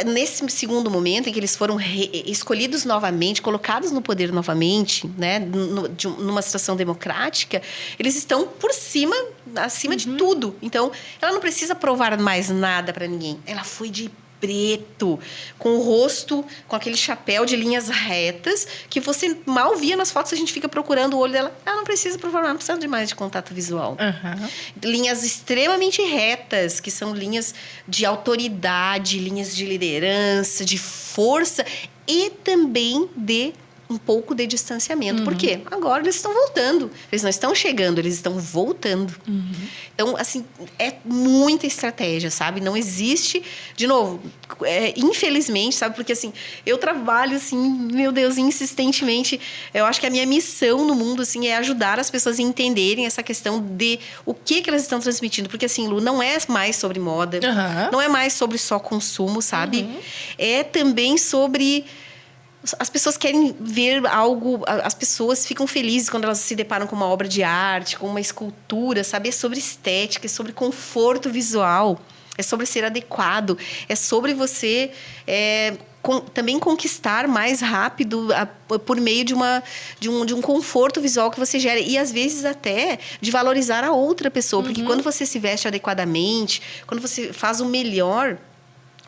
nesse segundo momento em que eles foram escolhidos novamente, colocados no poder novamente, né, numa situação democrática, eles estão por cima, acima de tudo. Então, ela não precisa provar mais nada para ninguém. Ela foi de preto, com o rosto, com aquele chapéu de linhas retas, que você mal via nas fotos, a gente fica procurando o olho dela. Ela não precisa provar nada, não precisa de mais de contato visual. Linhas extremamente retas, que são linhas de autoridade, linhas de liderança, de força e também de um pouco de distanciamento. Por quê? Agora eles estão voltando. Eles não estão chegando, eles estão voltando. Então, assim, é muita estratégia, sabe? Não existe... De novo, infelizmente, sabe? Porque, assim, eu trabalho, assim, meu Deus, insistentemente. Eu acho que a minha missão no mundo, assim, é ajudar as pessoas a entenderem essa questão de o que elas estão transmitindo. Porque, assim, Lu, não é mais sobre moda. Não é mais sobre só consumo, sabe? É também sobre... As pessoas querem ver algo... As pessoas ficam felizes quando elas se deparam com uma obra de arte, com uma escultura, sabe? É sobre estética, é sobre conforto visual, é sobre ser adequado, é sobre você também conquistar mais rápido por meio de um conforto visual que você gera. E, às vezes, até de valorizar a outra pessoa. Porque quando você se veste adequadamente, quando você faz o melhor...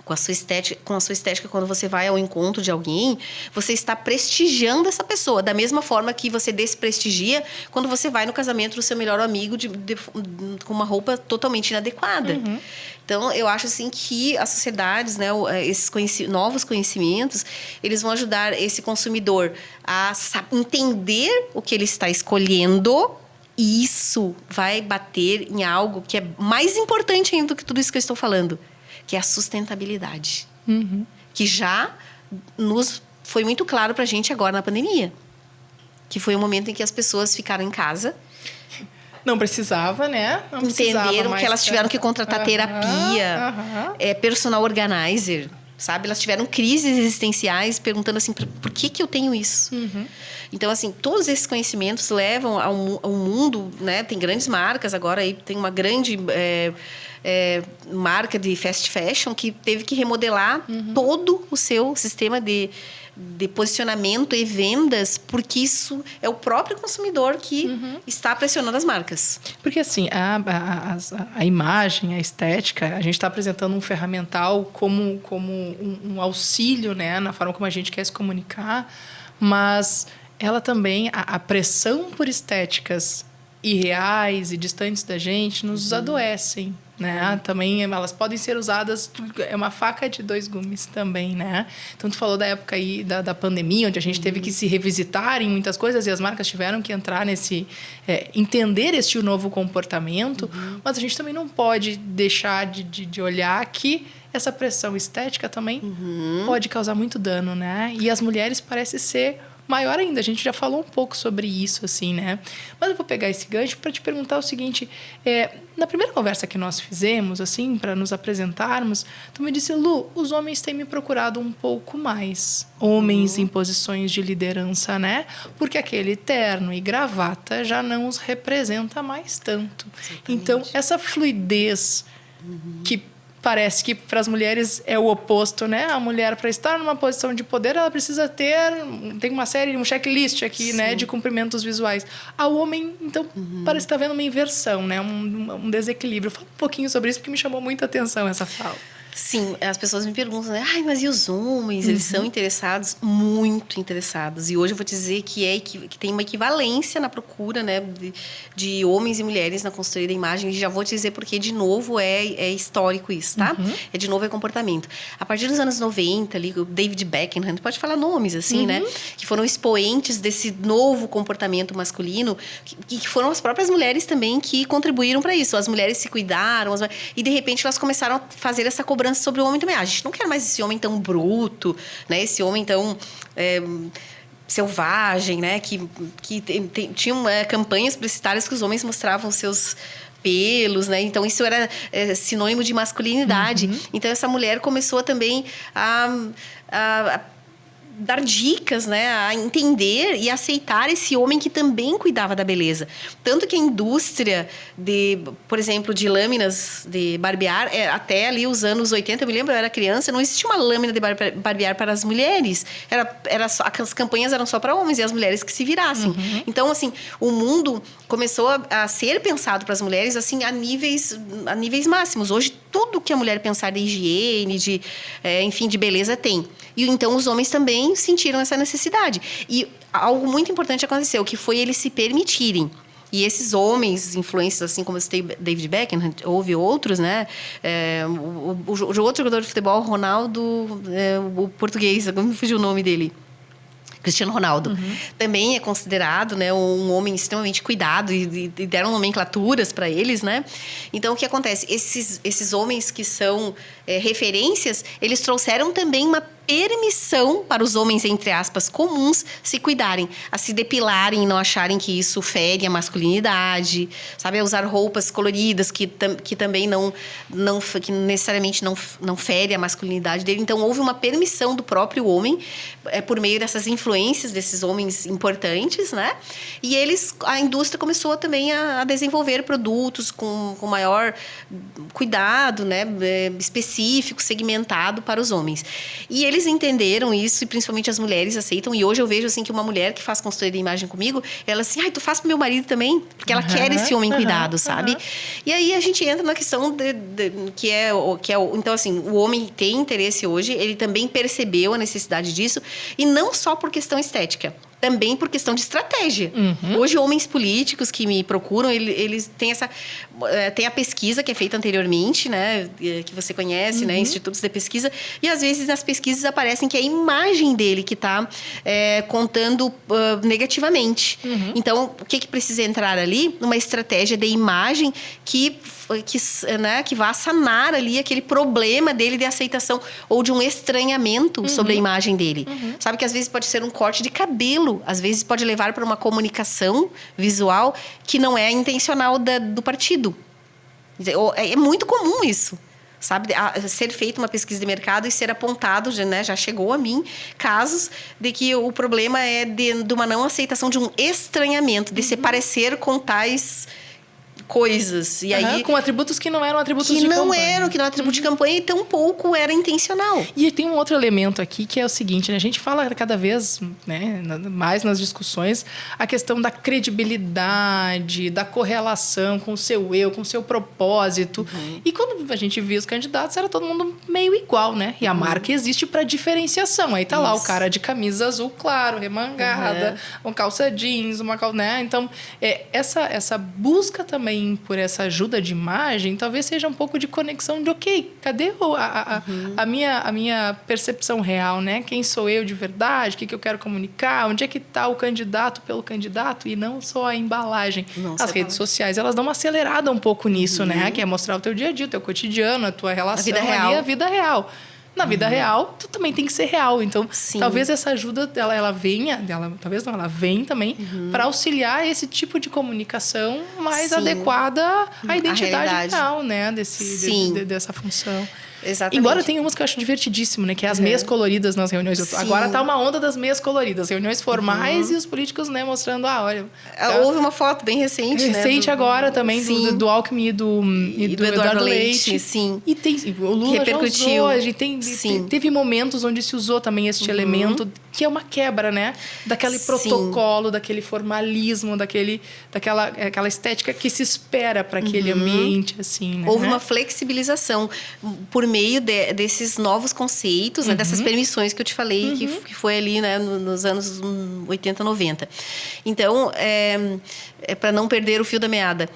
Com a sua estética, quando você vai ao encontro de alguém, você está prestigiando essa pessoa. Da mesma forma que você desprestigia quando você vai no casamento do seu melhor amigo com uma roupa totalmente inadequada. Então, eu acho assim que as sociedades, né, esses novos conhecimentos, eles vão ajudar esse consumidor a entender o que ele está escolhendo. E isso vai bater em algo que é mais importante ainda do que tudo isso que eu estou falando, que é a sustentabilidade. Que já foi muito claro para a gente agora na pandemia. Que foi o momento em que as pessoas ficaram em casa. Não precisava, né? Não entenderam que elas tiveram que contratar terapia, personal organizer, sabe? Elas tiveram crises existenciais perguntando assim, por que eu tenho isso? Então, assim, todos esses conhecimentos levam ao mundo, né? Tem grandes marcas agora, aí tem uma grande... marca de fast fashion que teve que remodelar todo o seu sistema de posicionamento e vendas, porque isso é o próprio consumidor que está pressionando as marcas. Porque, assim, a imagem, a estética, a gente está apresentando um ferramental como um auxílio, né, na forma como a gente quer se comunicar, mas ela também, a pressão por estéticas irreais e distantes da gente nos adoecem, né? Também elas podem ser usadas, é uma faca de dois gumes também, né? Então, tu falou da época aí da pandemia, onde a gente teve que se revisitar em muitas coisas e as marcas tiveram que entrar nesse... entender este novo comportamento, mas a gente também não pode deixar de olhar que essa pressão estética também pode causar muito dano, né? E as mulheres parecem ser... maior ainda, a gente já falou um pouco sobre isso, assim, né? Mas eu vou pegar esse gancho para te perguntar o seguinte, na primeira conversa que nós fizemos, assim, para nos apresentarmos, tu me disse, Lu, os homens têm me procurado um pouco mais. Homens em posições de liderança, né? Porque aquele terno e gravata já não os representa mais tanto. Exatamente. Então, essa fluidez que parece que para as mulheres é o oposto, né? A mulher, para estar numa posição de poder, ela precisa tem uma série, um checklist aqui, né, de cumprimentos visuais. Ao homem, então, parece que está vendo uma inversão, né? Um desequilíbrio. Fala um pouquinho sobre isso, porque me chamou muita atenção essa fala. Sim, as pessoas me perguntam, né? Ai, mas e os homens? Eles são interessados? Muito interessados. E hoje eu vou te dizer que tem uma equivalência na procura, né? De homens e mulheres na consultoria da imagem. E já vou te dizer porque, de novo, é histórico isso, tá? De novo, é comportamento. A partir dos anos 90, ali, o David Beckham, pode falar nomes, assim, né? Que foram expoentes desse novo comportamento masculino, que foram as próprias mulheres também que contribuíram para isso. As mulheres se cuidaram, e de repente elas começaram a fazer essa cobrança sobre o homem também. A gente não quer mais esse homem tão bruto, né? Esse homem tão selvagem, né? Que tinham campanhas publicitárias que os homens mostravam seus pelos, né? Então isso era sinônimo de masculinidade. Então essa mulher começou também a dar dicas, né, a entender e aceitar esse homem que também cuidava da beleza. Tanto que a indústria por exemplo, de lâminas de barbear, até ali os anos 80, eu me lembro, eu era criança, não existia uma lâmina de barbear para as mulheres. As campanhas eram só para homens e as mulheres que se virassem. Então, assim, o mundo começou a ser pensado para as mulheres, assim, a níveis máximos. Hoje, tudo que a mulher pensar de higiene, enfim, de beleza, tem. E então os homens também sentiram essa necessidade. E algo muito importante aconteceu, que foi eles se permitirem. E esses homens, influências, assim como esse David Beckham, houve outros, né? O outro jogador de futebol, Ronaldo, o português, como me fugiu o nome dele? Cristiano Ronaldo. Também é considerado, né, um homem extremamente cuidado e deram nomenclaturas para eles, né? Então, o que acontece? Esses homens que são referências, eles trouxeram também uma permissão para os homens, entre aspas, comuns, se cuidarem, a se depilarem e não acharem que isso fere a masculinidade, sabe? A usar roupas coloridas que também que necessariamente não fere a masculinidade dele. Então, houve uma permissão do próprio homem por meio dessas influências desses homens importantes, né? E a indústria começou também a desenvolver produtos com maior cuidado, né? Específico, segmentado para os homens. E eles entenderam isso, e principalmente as mulheres aceitam. E hoje eu vejo assim que uma mulher que faz consultoria de imagem comigo, ela assim, tu faz pro meu marido também? Porque ela quer esse homem cuidado, sabe? E aí a gente entra na questão então assim, o homem tem interesse hoje, ele também percebeu a necessidade disso, e não só por questão estética, também por questão de estratégia. Hoje, homens políticos que me procuram, eles têm tem a pesquisa que é feita anteriormente, né? Que você conhece, né? Institutos de pesquisa. E, às vezes, nas pesquisas aparecem que é a imagem dele que está contando negativamente. Então, o que precisa entrar ali? Uma estratégia de imagem que vá sanar ali aquele problema dele de aceitação ou de um estranhamento sobre a imagem dele. Sabe que às vezes pode ser um corte de cabelo, às vezes pode levar para uma comunicação visual que não é intencional do partido. É muito comum isso. Sabe, ser feita uma pesquisa de mercado e ser apontado, né, já chegou a mim, casos de que o problema é de uma não aceitação, de um estranhamento, de se parecer com tais coisas. E aí, com atributos que não eram atributos de campanha. Que não eram atributos de campanha, e tampouco era intencional. E tem um outro elemento aqui que é o seguinte, né? A gente fala cada vez, né, mais nas discussões, a questão da credibilidade, da correlação com o seu eu, com o seu propósito. E quando a gente via os candidatos, era todo mundo meio igual, né? E a marca existe para diferenciação. Aí tá lá o cara de camisa azul claro, remangada, uma calça jeans, né? Então, essa busca também por essa ajuda de imagem, talvez seja um pouco de conexão de, cadê a minha percepção real, né? Quem sou eu de verdade? O que eu quero comunicar? Onde é que está o candidato pelo candidato? E não só a embalagem. As redes sociais, elas dão uma acelerada um pouco nisso, né? Que é mostrar o teu dia a dia, o teu cotidiano, a tua relação, a vida real. Na vida real, tu também tem que ser real. Então, talvez essa ajuda, ela venha... talvez não, ela vem também para auxiliar esse tipo de comunicação mais adequada à identidade real, né? Dessa função. Exatamente. Embora tenha umas que eu acho divertidíssimo, né? Que é as meias coloridas nas reuniões. Agora tá uma onda das meias coloridas. Reuniões formais e os políticos, né? Mostrando, olha... Houve uma foto bem recente, né? Recente agora também, do Alckmin e do Eduardo Leite. Sim. E o Lula repercutiu. já usou. Teve momentos onde se usou também este elemento que é uma quebra, né? Daquele protocolo, daquele formalismo, aquela estética que se espera para aquele ambiente, assim, né? Houve uma flexibilização por meio desses novos conceitos, né? Dessas permissões que eu te falei, que foi ali, né? Nos anos 80, 90. Então, para não perder o fio da meada,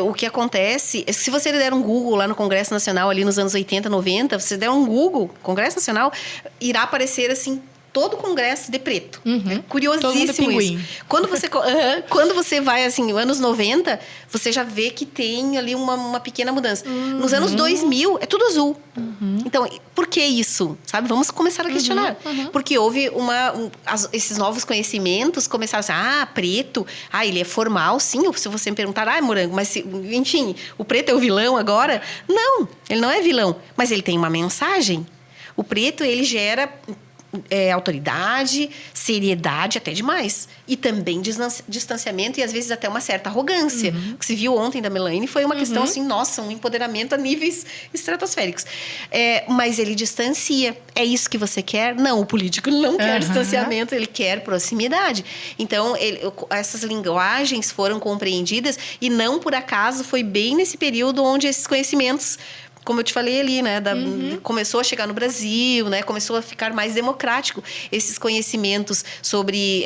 o que acontece, se você der um Google lá no Congresso Nacional, ali nos anos 80, 90, você der um Google, Congresso Nacional, irá aparecer assim, todo o Congresso de preto. É curiosíssimo isso. Quando você vai, assim, anos 90, você já vê que tem ali uma pequena mudança. Nos anos 2000, é tudo azul. Então, por que isso? Sabe? Vamos começar a questionar. Porque houve esses novos conhecimentos começaram assim, preto, ele é formal, sim. Se você me perguntar, Morango, mas, enfim, o preto é o vilão agora? Não, ele não é vilão. Mas ele tem uma mensagem. O preto, ele gera autoridade, seriedade, até demais. E também distanciamento e, às vezes, até uma certa arrogância. O que se viu ontem da Melanie foi uma questão, assim, nossa, um empoderamento a níveis estratosféricos. Mas ele distancia. É isso que você quer? Não, o político não quer distanciamento, ele quer proximidade. Então, essas linguagens foram compreendidas e não por acaso foi bem nesse período onde esses conhecimentos, como eu te falei ali, né? Começou a chegar no Brasil, né? Começou a ficar mais democrático esses conhecimentos sobre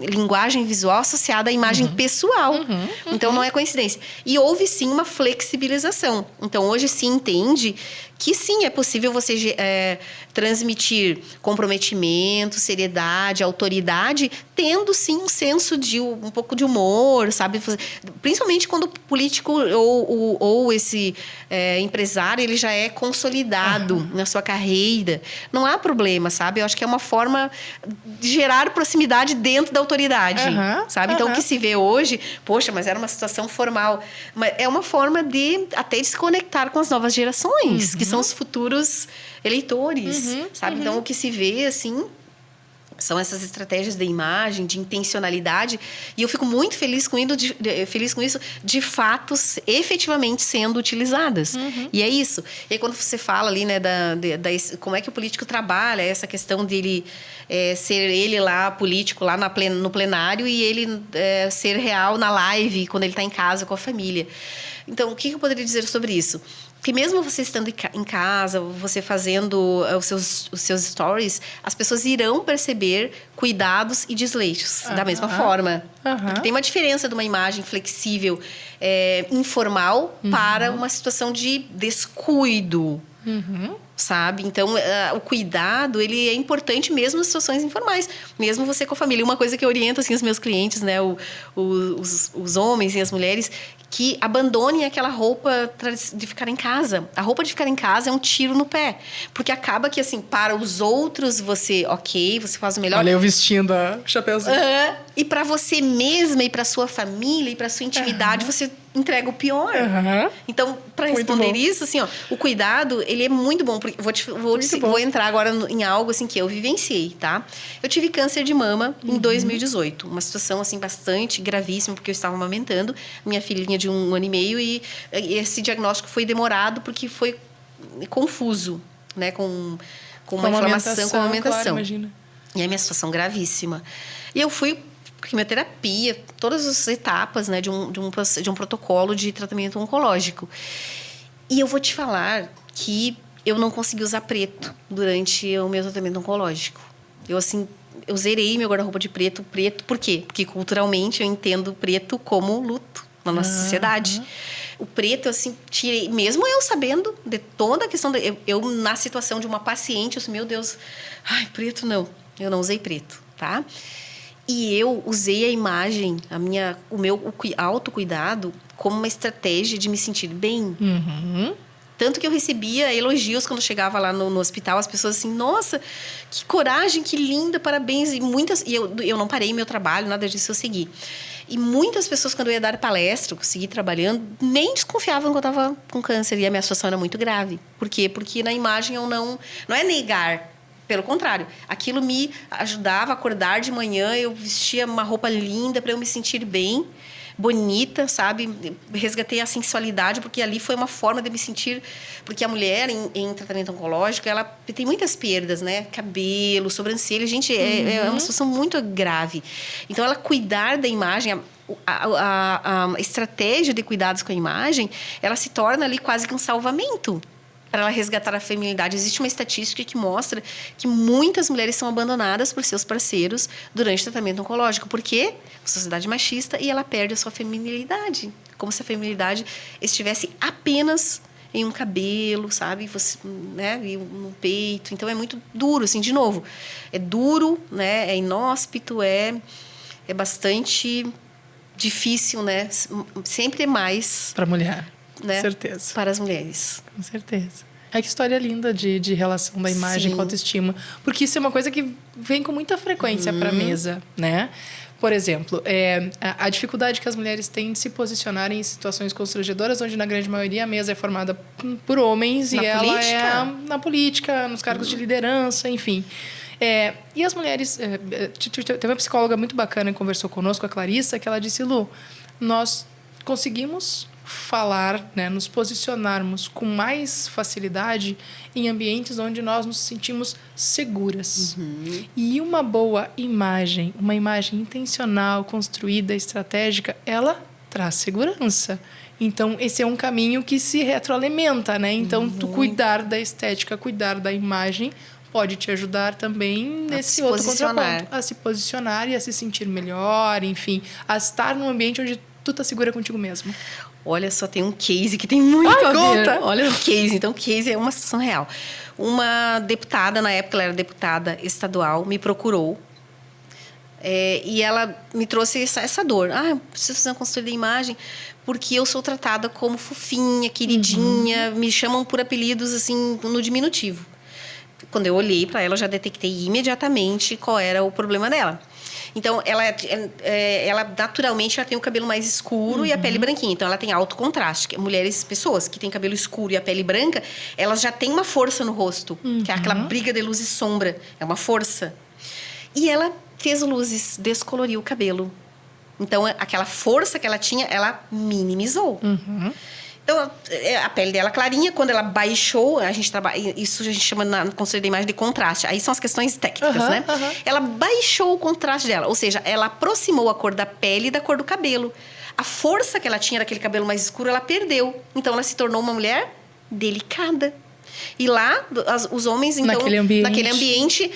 linguagem visual associada à imagem pessoal. Então, não é coincidência. E houve, sim, uma flexibilização. Então, hoje se entende que, sim, é possível você transmitir comprometimento, seriedade, autoridade, tendo, sim, um senso de um pouco de humor, sabe? Principalmente quando o político ou esse empresário, ele já é consolidado na sua carreira. Não há problema, sabe? Eu acho que é uma forma de gerar proximidade dentro da autoridade, sabe? Então, o que se vê hoje, poxa, mas era uma situação formal. Mas é uma forma de até desconectar com as novas gerações, que são os futuros eleitores, sabe? Então, o que se vê, assim, são essas estratégias de imagem, de intencionalidade. E eu fico muito feliz com isso, de fatos efetivamente sendo utilizadas. E é isso. E aí, quando você fala ali, né, como é que o político trabalha, essa questão dele ser ele lá, político, lá no plenário, e ele ser real na live, quando ele está em casa com a família. Então, o que eu poderia dizer sobre isso? Que mesmo você estando em casa, você fazendo os seus stories, as pessoas irão perceber cuidados e desleixos da mesma forma. Porque tem uma diferença de uma imagem flexível, informal, para uma situação de descuido. Sabe? Então, o cuidado, ele é importante mesmo nas situações informais. Mesmo você com a família. Uma coisa que eu oriento, assim, os meus clientes, né? Os homens e as mulheres, que abandonem aquela roupa de ficar em casa. A roupa de ficar em casa é um tiro no pé. Porque acaba que, assim, para os outros, você faz o melhor. Olha eu vestindo a chapeuzinho. E para você mesma, e para sua família, e para sua intimidade, você entrega o pior. Então, para responder isso, assim, o cuidado, ele é muito bom. Porque vou entrar agora em algo, assim, que eu vivenciei, tá? Eu tive câncer de mama em 2018. Uma situação, assim, bastante gravíssima, porque eu estava amamentando minha filhinha de 1 ano e meio, e esse diagnóstico foi demorado porque foi confuso, né? Com uma inflamação, com a amamentação. Claro, imagina. E a minha situação gravíssima. E eu fui quimioterapia, todas as etapas, né, de um protocolo de tratamento oncológico. E eu vou te falar que eu não consegui usar preto durante o meu tratamento oncológico. Eu zerei meu guarda-roupa de preto. Por quê? Porque culturalmente eu entendo preto como luto na nossa sociedade. O preto, assim, tirei, mesmo eu sabendo de toda a questão, eu na situação de uma paciente, eu disse, meu Deus, preto não, eu não usei preto, tá? E eu usei a imagem, o meu autocuidado como uma estratégia de me sentir bem. Tanto que eu recebia elogios quando chegava lá no hospital, as pessoas assim, nossa, que coragem, que linda, parabéns. E eu não parei meu trabalho, nada disso eu segui. E muitas pessoas, quando eu ia dar palestra, eu segui trabalhando, nem desconfiavam que eu estava com câncer. E a minha situação era muito grave. Por quê? Porque na imagem eu não é negar. Pelo contrário, aquilo me ajudava a acordar de manhã, eu vestia uma roupa linda para eu me sentir bem, bonita, sabe? Resgatei a sensualidade, porque ali foi uma forma de me sentir... Porque a mulher, em tratamento oncológico, ela tem muitas perdas, né? Cabelo, sobrancelha. Gente, é uma situação muito grave. Então, ela cuidar da imagem... A estratégia de cuidados com a imagem, ela se torna ali quase que um salvamento para ela resgatar a feminilidade. Existe uma estatística que mostra que muitas mulheres são abandonadas por seus parceiros durante o tratamento oncológico. Por quê? Sociedade machista, e ela perde a sua feminilidade. Como se a feminilidade estivesse apenas em um cabelo, sabe? Você, né? E no peito. Então, é muito duro, assim, de novo. É duro, né? É inóspito, é bastante difícil, né? Sempre é mais... Para a mulher. Né? Certeza. Para as mulheres. Com certeza. É que história linda de relação da imagem Sim. com a autoestima. Porque isso é uma coisa que vem com muita frequência para a mesa, né? Por exemplo, a dificuldade que as mulheres têm de se posicionarem em situações constrangedoras, onde na grande maioria a mesa é formada por homens Na e política? ela é na política, nos cargos de liderança, enfim. E as mulheres... Teve uma psicóloga muito bacana que conversou conosco, a Clarissa, que ela disse, Lu, nós conseguimos falar, né, nos posicionarmos com mais facilidade em ambientes onde nós nos sentimos seguras. E uma boa imagem, uma imagem intencional, construída, estratégica, ela traz segurança. Então, esse é um caminho que se retroalimenta, né? Então, tu cuidar da estética, cuidar da imagem, pode te ajudar também nesse outro contraponto. A se posicionar e a se sentir melhor, enfim. A estar num ambiente onde tu tá segura contigo mesmo. Olha só, tem um case que tem muito a ver. Conta. Olha o case. Então, o case é uma situação real. Uma deputada, na época ela era deputada estadual, me procurou. E ela me trouxe essa dor. Eu preciso fazer uma consultoria de imagem porque eu sou tratada como fofinha, queridinha. Me chamam por apelidos, assim, no diminutivo. Quando eu olhei para ela, eu já detectei imediatamente qual era o problema dela. Então, ela naturalmente ela tem o cabelo mais escuro e a pele branquinha. Então, ela tem alto contraste. Pessoas que têm cabelo escuro e a pele branca, elas já têm uma força no rosto. Que é aquela briga de luz e sombra. É uma força. E ela fez luzes, descoloriu o cabelo. Então, aquela força que ela tinha, ela minimizou. Então, a pele dela clarinha, quando ela baixou, a gente trabalha, isso a gente chama na consultoria de imagem de contraste. Aí são as questões técnicas, né? Ela baixou o contraste dela, ou seja, ela aproximou a cor da pele da cor do cabelo. A força que ela tinha daquele cabelo mais escuro, ela perdeu. Então, ela se tornou uma mulher delicada. E lá, os homens, então... Naquele ambiente,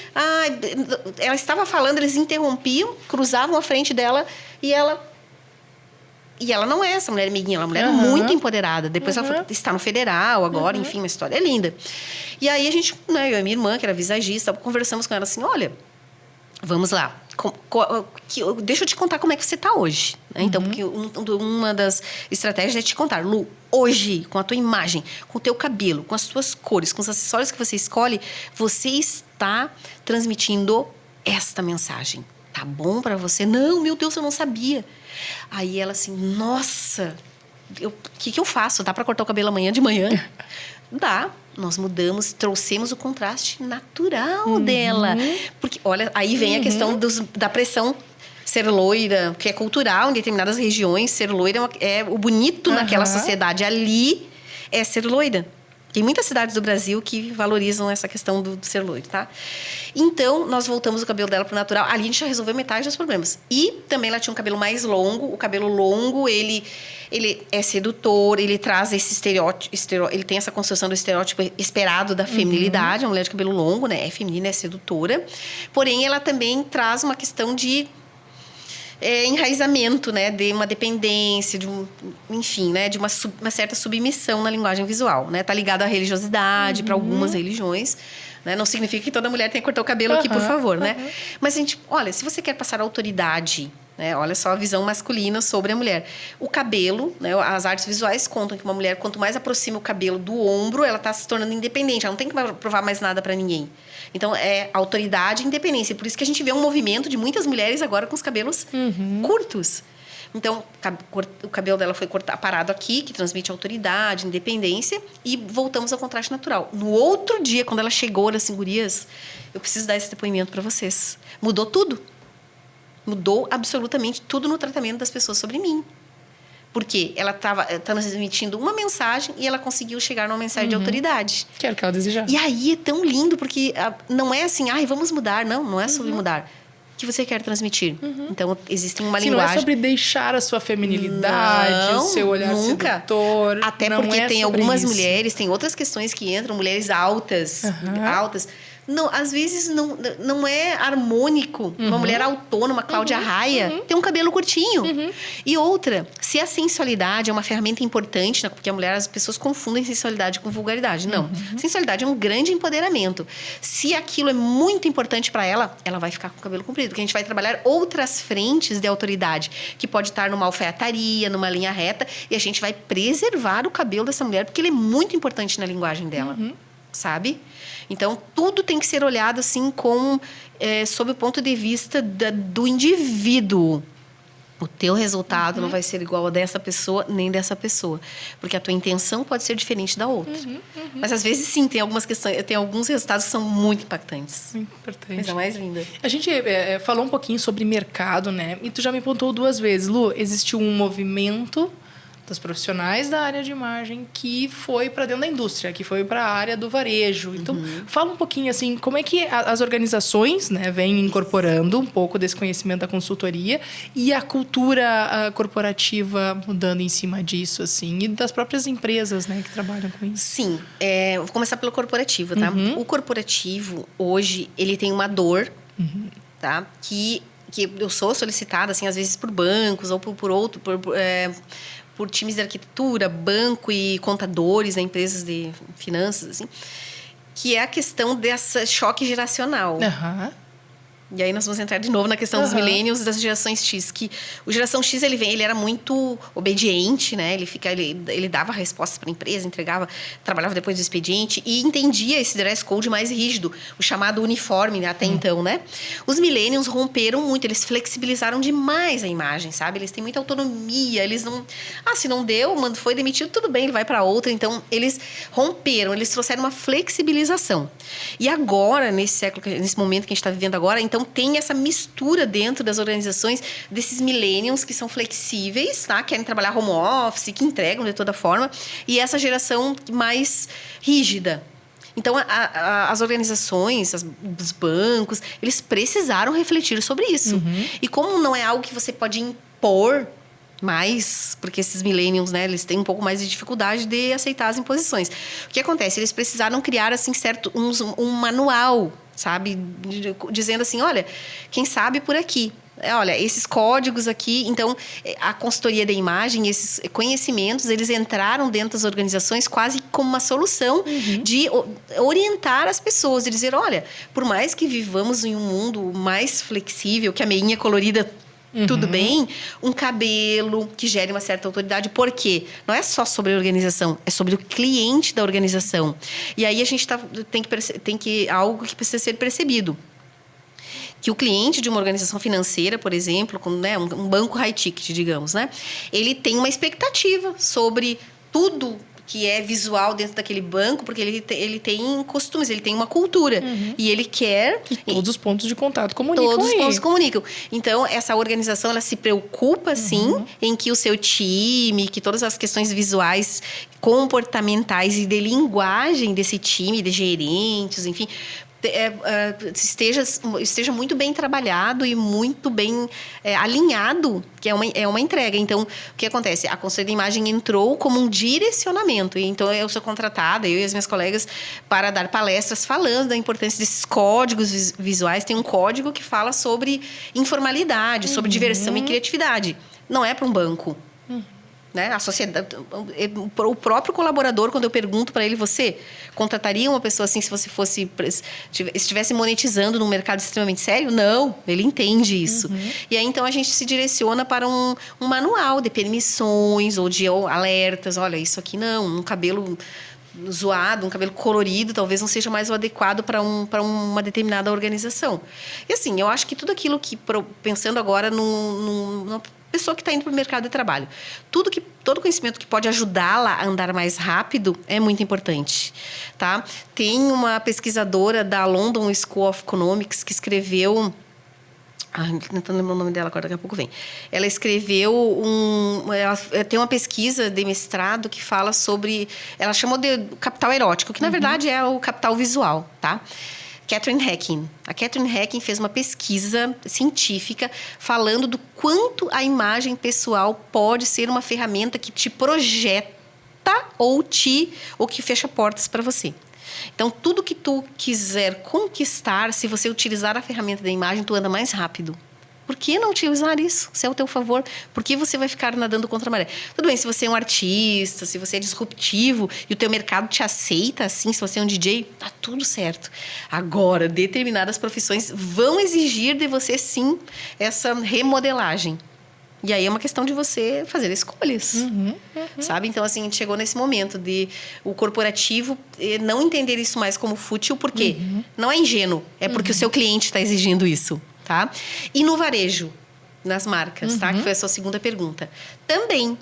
ela estava falando, eles interrompiam, cruzavam a frente dela e ela não é essa mulher amiguinha, ela é uma mulher muito empoderada. Depois ela está no federal agora, enfim, uma história linda. E aí a gente, né, eu e a minha irmã, que era visagista, conversamos com ela assim, olha, vamos lá. Deixa eu te contar como é que você está hoje. Né? Então, porque uma das estratégias é te contar, Lu, hoje, com a tua imagem, com o teu cabelo, com as tuas cores, com os acessórios que você escolhe, você está transmitindo esta mensagem. Tá bom para você? Não, meu Deus, eu não sabia. Aí ela assim, nossa, o que eu faço? Dá para cortar o cabelo amanhã de manhã? Dá. Nós mudamos, trouxemos o contraste natural dela. Porque, olha, aí vem a questão da pressão. Ser loira, que é cultural em determinadas regiões, ser loira é o bonito naquela sociedade. Ali é ser loira. Tem muitas cidades do Brasil que valorizam essa questão do ser loiro, tá? Então, nós voltamos o cabelo dela pro natural. Ali a gente já resolveu metade dos problemas. E também ela tinha um cabelo mais longo. O cabelo longo, ele é sedutor, ele traz esse estereótipo, ele tem essa construção do estereótipo esperado da feminilidade. A mulher de cabelo longo, né? É feminina, é sedutora. Porém, ela também traz uma questão de enraizamento, né, de uma dependência, enfim, né, de uma certa submissão na linguagem visual, né, tá ligado à religiosidade para algumas religiões, né, não significa que toda mulher tenha que cortar o cabelo aqui, por favor, né, mas a gente, olha, se você quer passar autoridade, né, olha só a visão masculina sobre a mulher, o cabelo, né, as artes visuais contam que uma mulher, quanto mais aproxima o cabelo do ombro, ela tá se tornando independente, ela não tem que provar mais nada para ninguém. Então, é autoridade e independência. Por isso que a gente vê um movimento de muitas mulheres agora com os cabelos curtos. Então, o cabelo dela foi parado aqui, que transmite autoridade, independência, e voltamos ao contraste natural. No outro dia, quando ela chegou, ela assim, gurias, eu preciso dar esse depoimento para vocês. Mudou tudo. Mudou absolutamente tudo no tratamento das pessoas sobre mim. Porque ela estava transmitindo uma mensagem e ela conseguiu chegar numa mensagem de autoridade. Que era o que ela desejava. E aí é tão lindo, porque não é assim, vamos mudar. Não é sobre mudar. O que você quer transmitir? Então, existe uma linguagem... Não é sobre deixar a sua feminilidade, o seu olhar sedutor. Até porque tem algumas mulheres, tem outras questões que entram, mulheres altas, altas... Não, às vezes não é harmônico. Uma mulher autônoma, Cláudia Raia, tem um cabelo curtinho. E outra, se a sensualidade é uma ferramenta importante, né, porque as pessoas confundem sensualidade com vulgaridade. Não. Sensualidade é um grande empoderamento. Se aquilo é muito importante para ela, ela vai ficar com o cabelo comprido. Porque a gente vai trabalhar outras frentes de autoridade, que pode estar numa alfaiataria, numa linha reta, e a gente vai preservar o cabelo dessa mulher, porque ele é muito importante na linguagem dela. Sabe? Então, tudo tem que ser olhado assim sob o ponto de vista do indivíduo. O teu resultado não vai ser igual ao dessa pessoa, nem dessa pessoa. Porque a tua intenção pode ser diferente da outra. Mas, às vezes, sim, tem algumas questões... Tem alguns resultados que são muito impactantes. Importante. Coisa mais linda. A gente falou um pouquinho sobre mercado, né? E tu já me apontou 2 vezes. Lu, existiu um movimento dos profissionais da área de imagem que foi para dentro da indústria, que foi para a área do varejo. Então, fala um pouquinho assim, como é que as organizações, né, vêm incorporando um pouco desse conhecimento da consultoria e a cultura corporativa mudando em cima disso, assim, e das próprias empresas, né, que trabalham com isso. Sim, vou começar pelo corporativo, tá? O corporativo, hoje, ele tem uma dor, tá? Que eu sou solicitada, assim, às vezes por bancos ou por times de arquitetura, banco e contadores, né, empresas de finanças, assim, que é a questão desse choque geracional. E aí nós vamos entrar de novo na questão dos millennials e das gerações X, que o geração X ele era muito obediente, né? Ele dava respostas para a empresa, entregava, trabalhava depois do expediente e entendia esse dress code mais rígido, o chamado uniforme, né, até então, né? Os millennials romperam muito, eles flexibilizaram demais a imagem, sabe? Eles têm muita autonomia, eles não... se não deu, foi demitido, tudo bem, ele vai para outra. Então, eles romperam, eles trouxeram uma flexibilização. E agora, nesse momento que a gente está vivendo agora, então, tem essa mistura dentro das organizações desses millennials que são flexíveis, tá? Querem trabalhar home office, que entregam de toda forma, e essa geração mais rígida. Então, as organizações, os bancos, eles precisaram refletir sobre isso. E como não é algo que você pode impor mais, porque esses millennials, né, eles têm um pouco mais de dificuldade de aceitar as imposições. O que acontece? Eles precisaram criar, assim, um manual, sabe? Dizendo assim, olha, quem sabe por aqui. Olha, esses códigos aqui... Então, a consultoria da imagem, esses conhecimentos, eles entraram dentro das organizações quase como uma solução de orientar as pessoas, de dizer, olha, por mais que vivamos em um mundo mais flexível, que a meinha colorida... Tudo bem, um cabelo que gere uma certa autoridade. Por quê? Não é só sobre a organização, é sobre o cliente da organização. E aí a gente algo que precisa ser percebido. Que o cliente de uma organização financeira, por exemplo, né, um banco high ticket, digamos, né, ele tem uma expectativa sobre tudo que é visual dentro daquele banco, porque ele tem costumes, ele tem uma cultura. E ele quer... E todos os pontos de contato comunicam. Todos os pontos comunicam. Então, essa organização, ela se preocupa, sim, em que o seu time, que todas as questões visuais, comportamentais e de linguagem desse time, de gerentes, enfim... esteja muito bem trabalhado e muito bem alinhado, que é uma entrega. Então, o que acontece? A consultoria de imagem entrou como um direcionamento. E então, eu sou contratada, eu e as minhas colegas, para dar palestras falando da importância desses códigos visuais. Tem um código que fala sobre informalidade, sobre diversão e criatividade. Não é para um banco. Né? A sociedade, o próprio colaborador, quando eu pergunto para ele, você contrataria uma pessoa assim se você estivesse monetizando num mercado extremamente sério? Não, ele entende isso. E aí, então, a gente se direciona para um manual de permissões ou de alertas. Olha, isso aqui não, um cabelo zoado, um cabelo colorido, talvez não seja mais o adequado para uma determinada organização. E assim, eu acho que tudo aquilo que, pensando agora numa pessoa que está indo para o mercado de trabalho, todo conhecimento que pode ajudá-la a andar mais rápido é muito importante, tá? Tem uma pesquisadora da London School of Economics que escreveu Tentando lembrar o nome dela agora, daqui a pouco vem. Ela escreveu ela tem uma pesquisa de mestrado que fala sobre... Ela chamou de capital erótico, que na verdade é o capital visual, tá? Catherine Hacking. A Catherine Hacking fez uma pesquisa científica falando do quanto a imagem pessoal pode ser uma ferramenta que te projeta ou que fecha portas para você. Então, tudo que tu quiser conquistar, se você utilizar a ferramenta da imagem, tu anda mais rápido. Por que não utilizar isso, se é ao teu favor? Por que você vai ficar nadando contra a maré? Tudo bem, se você é um artista, se você é disruptivo e o teu mercado te aceita assim, se você é um DJ, tá tudo certo. Agora, determinadas profissões vão exigir de você, sim, essa remodelagem. E aí é uma questão de você fazer escolhas, sabe? Então, assim, a gente chegou nesse momento de o corporativo não entender isso mais como fútil, porque não é ingênuo, é porque o seu cliente está exigindo isso, tá? E no varejo, nas marcas, tá? Que foi a sua segunda pergunta. Também,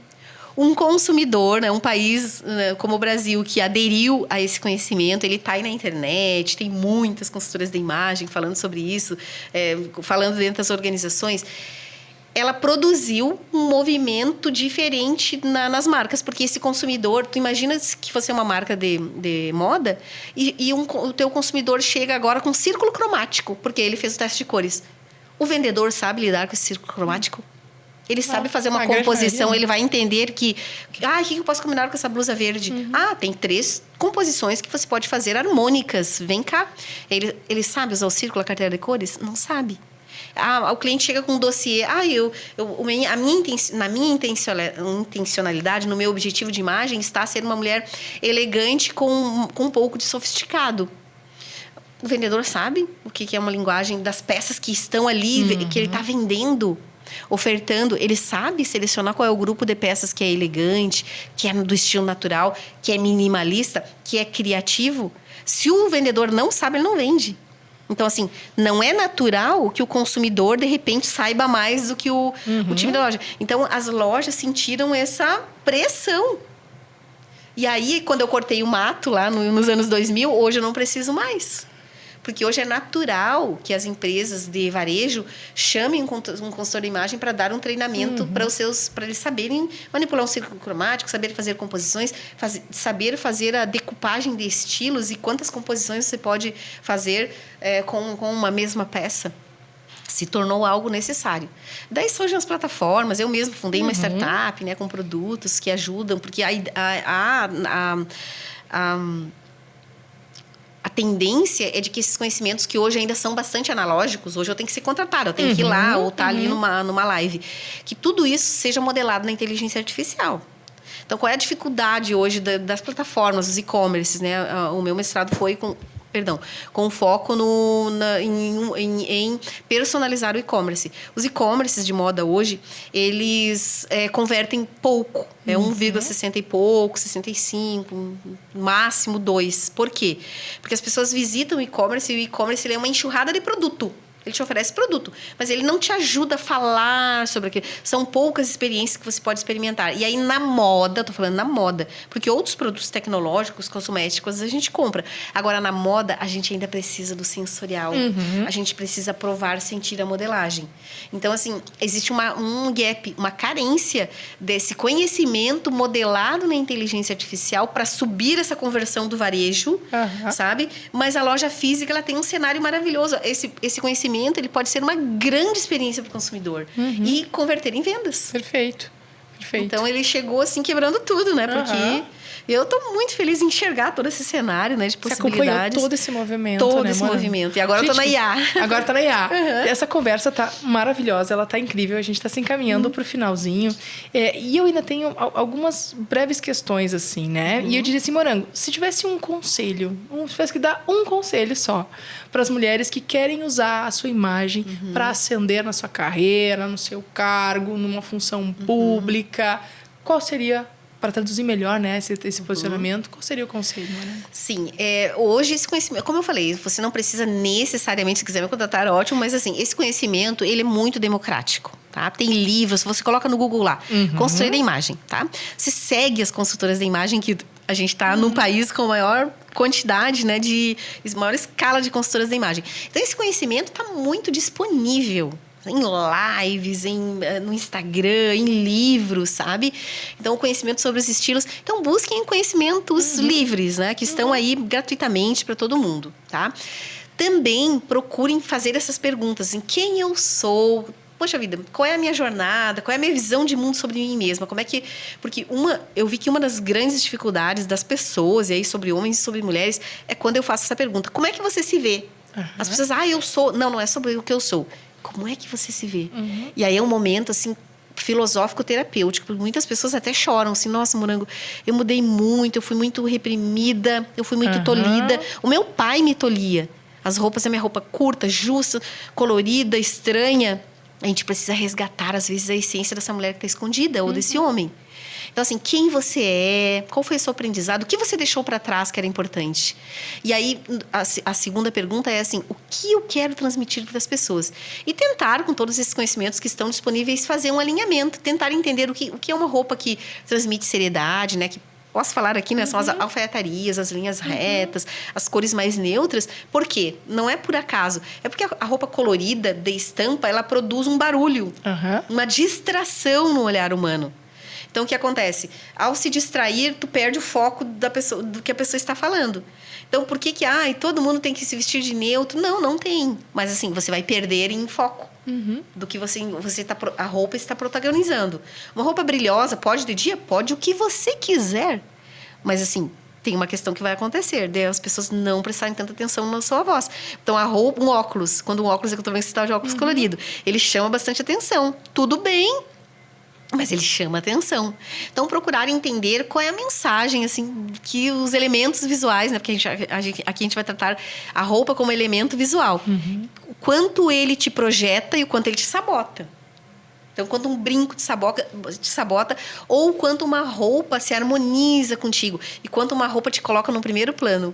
um consumidor, né, um país como o Brasil, que aderiu a esse conhecimento, ele está aí na internet, tem muitas consultoras de imagem falando sobre isso, falando dentro das organizações. Ela produziu um movimento diferente nas marcas, porque esse consumidor, tu imagina que você é uma marca de moda e o teu consumidor chega agora com círculo cromático, porque ele fez o teste de cores. O vendedor sabe lidar com esse círculo cromático? Ele sabe fazer uma composição, ele vai entender que... o que eu posso combinar com essa blusa verde? Tem 3 composições que você pode fazer harmônicas. Vem cá. Ele sabe usar o círculo, a carteira de cores? Não sabe. O cliente chega com um dossiê. Na minha intencionalidade, no meu objetivo de imagem, está ser uma mulher elegante com um pouco de sofisticado. O vendedor sabe o que é uma linguagem das peças que estão ali, que ele está vendendo, ofertando. Ele sabe selecionar qual é o grupo de peças que é elegante, que é do estilo natural, que é minimalista, que é criativo. Se o vendedor não sabe, ele não vende. Então, assim, não é natural que o consumidor, de repente, saiba mais do que o time da loja. Então, as lojas sentiram essa pressão. E aí, quando eu cortei o mato lá nos anos 2000, hoje eu não preciso mais. Porque hoje é natural que as empresas de varejo chamem um consultor de imagem para dar um treinamento para eles saberem manipular um círculo cromático, saber fazer composições, saber fazer a decupagem de estilos e quantas composições você pode fazer com uma mesma peça. Se tornou algo necessário. Daí surgem as plataformas. Eu mesmo fundei uma startup, né, com produtos que ajudam, porque a tendência é de que esses conhecimentos que hoje ainda são bastante analógicos, hoje eu tenho que ser contratada, eu tenho que ir lá ou estar ali numa live, que tudo isso seja modelado na inteligência artificial. Então, qual é a dificuldade hoje das plataformas, dos e-commerces, né? O meu mestrado foi com foco em personalizar o e-commerce. Os e-commerces de moda hoje, eles convertem pouco. 1,60 e pouco, 65, máximo 2. Por quê? Porque as pessoas visitam o e-commerce e o e-commerce ele é uma enxurrada de produto. Ele te oferece produto, mas ele não te ajuda a falar sobre aquilo. São poucas experiências que você pode experimentar. E aí, na moda, estou falando na moda, porque outros produtos tecnológicos, cosméticos, a gente compra. Agora, na moda, a gente ainda precisa do sensorial. A gente precisa provar, sentir a modelagem. Então, assim, existe um gap, uma carência desse conhecimento modelado na inteligência artificial para subir essa conversão do varejo, sabe? Mas a loja física, ela tem um cenário maravilhoso. Esse conhecimento ele pode ser uma grande experiência para o consumidor e converter em vendas. Perfeito. Então, ele chegou assim quebrando tudo, né? Porque eu estou muito feliz em enxergar todo esse cenário, né, de possibilidades. Você acompanhou todo esse movimento, todo esse movimento. E agora eu tô na IA. Agora tá na IA. Essa conversa tá maravilhosa, ela tá incrível. A gente tá se encaminhando pro finalzinho. E eu ainda tenho algumas breves questões, assim, né? E eu diria assim, Morango, se tivesse um conselho, se tivesse que dar um conselho só para as mulheres que querem usar a sua imagem para ascender na sua carreira, no seu cargo, numa função pública, qual seria... Para traduzir melhor, né, esse posicionamento, qual seria o conselho, né? Sim, hoje esse conhecimento, como eu falei, você não precisa necessariamente, se quiser me contratar, ótimo, mas assim, esse conhecimento, ele é muito democrático, tá? Tem livros, você coloca no Google lá, consultoria da imagem, tá? Você segue as consultoras da imagem, que a gente está num país com maior quantidade, né, maior escala de consultoras da imagem. Então, esse conhecimento está muito disponível, em lives, no Instagram, em livros, sabe? Então, conhecimento sobre os estilos. Então, busquem conhecimentos livres, né? Que estão aí gratuitamente para todo mundo, tá? Também procurem fazer essas perguntas. Em quem eu sou? Poxa vida, qual é a minha jornada? Qual é a minha visão de mundo sobre mim mesma? Como é que... Porque eu vi que uma das grandes dificuldades das pessoas, e aí sobre homens e sobre mulheres, é quando eu faço essa pergunta. Como é que você se vê? As pessoas, eu sou... Não é sobre o que eu sou. Como é que você se vê? E aí é um momento, assim, filosófico terapêutico, porque muitas pessoas até choram, assim, nossa, Morango, eu mudei muito, eu fui muito reprimida, eu fui muito tolhida. O meu pai me tolhia. As roupas, a minha roupa curta, justa, colorida, estranha. A gente precisa resgatar, às vezes, a essência dessa mulher que está escondida, ou desse homem. Então, assim, quem você é, qual foi o seu aprendizado, o que você deixou para trás que era importante? E aí, a segunda pergunta é assim, o que eu quero transmitir para as pessoas? E tentar, com todos esses conhecimentos que estão disponíveis, fazer um alinhamento, tentar entender o que é uma roupa que transmite seriedade, né? Que posso falar aqui, né? São as alfaiatarias, as linhas retas, as cores mais neutras. Por quê? Não é por acaso. É porque a roupa colorida, de estampa, ela produz um barulho, uma distração no olhar humano. Então, o que acontece? Ao se distrair, tu perde o foco da pessoa, do que a pessoa está falando. Então, por que todo mundo tem que se vestir de neutro? Não tem. Mas, assim, você vai perder em foco do que a roupa está protagonizando. Uma roupa brilhosa, pode de dia? Pode o que você quiser. Mas, assim, tem uma questão que vai acontecer, as pessoas não prestarem tanta atenção na sua voz. Então, a roupa, um óculos, quando um óculos, é que eu estou vendo que você está de óculos colorido, ele chama bastante atenção. Tudo bem, mas ele chama atenção. Então, procurar entender qual é a mensagem, assim, que os elementos visuais, né? Porque aqui a gente vai tratar a roupa como elemento visual. O quanto ele te projeta e o quanto ele te sabota. Então, quando um brinco te sabota, ou quanto uma roupa se harmoniza contigo, e quanto uma roupa te coloca no primeiro plano.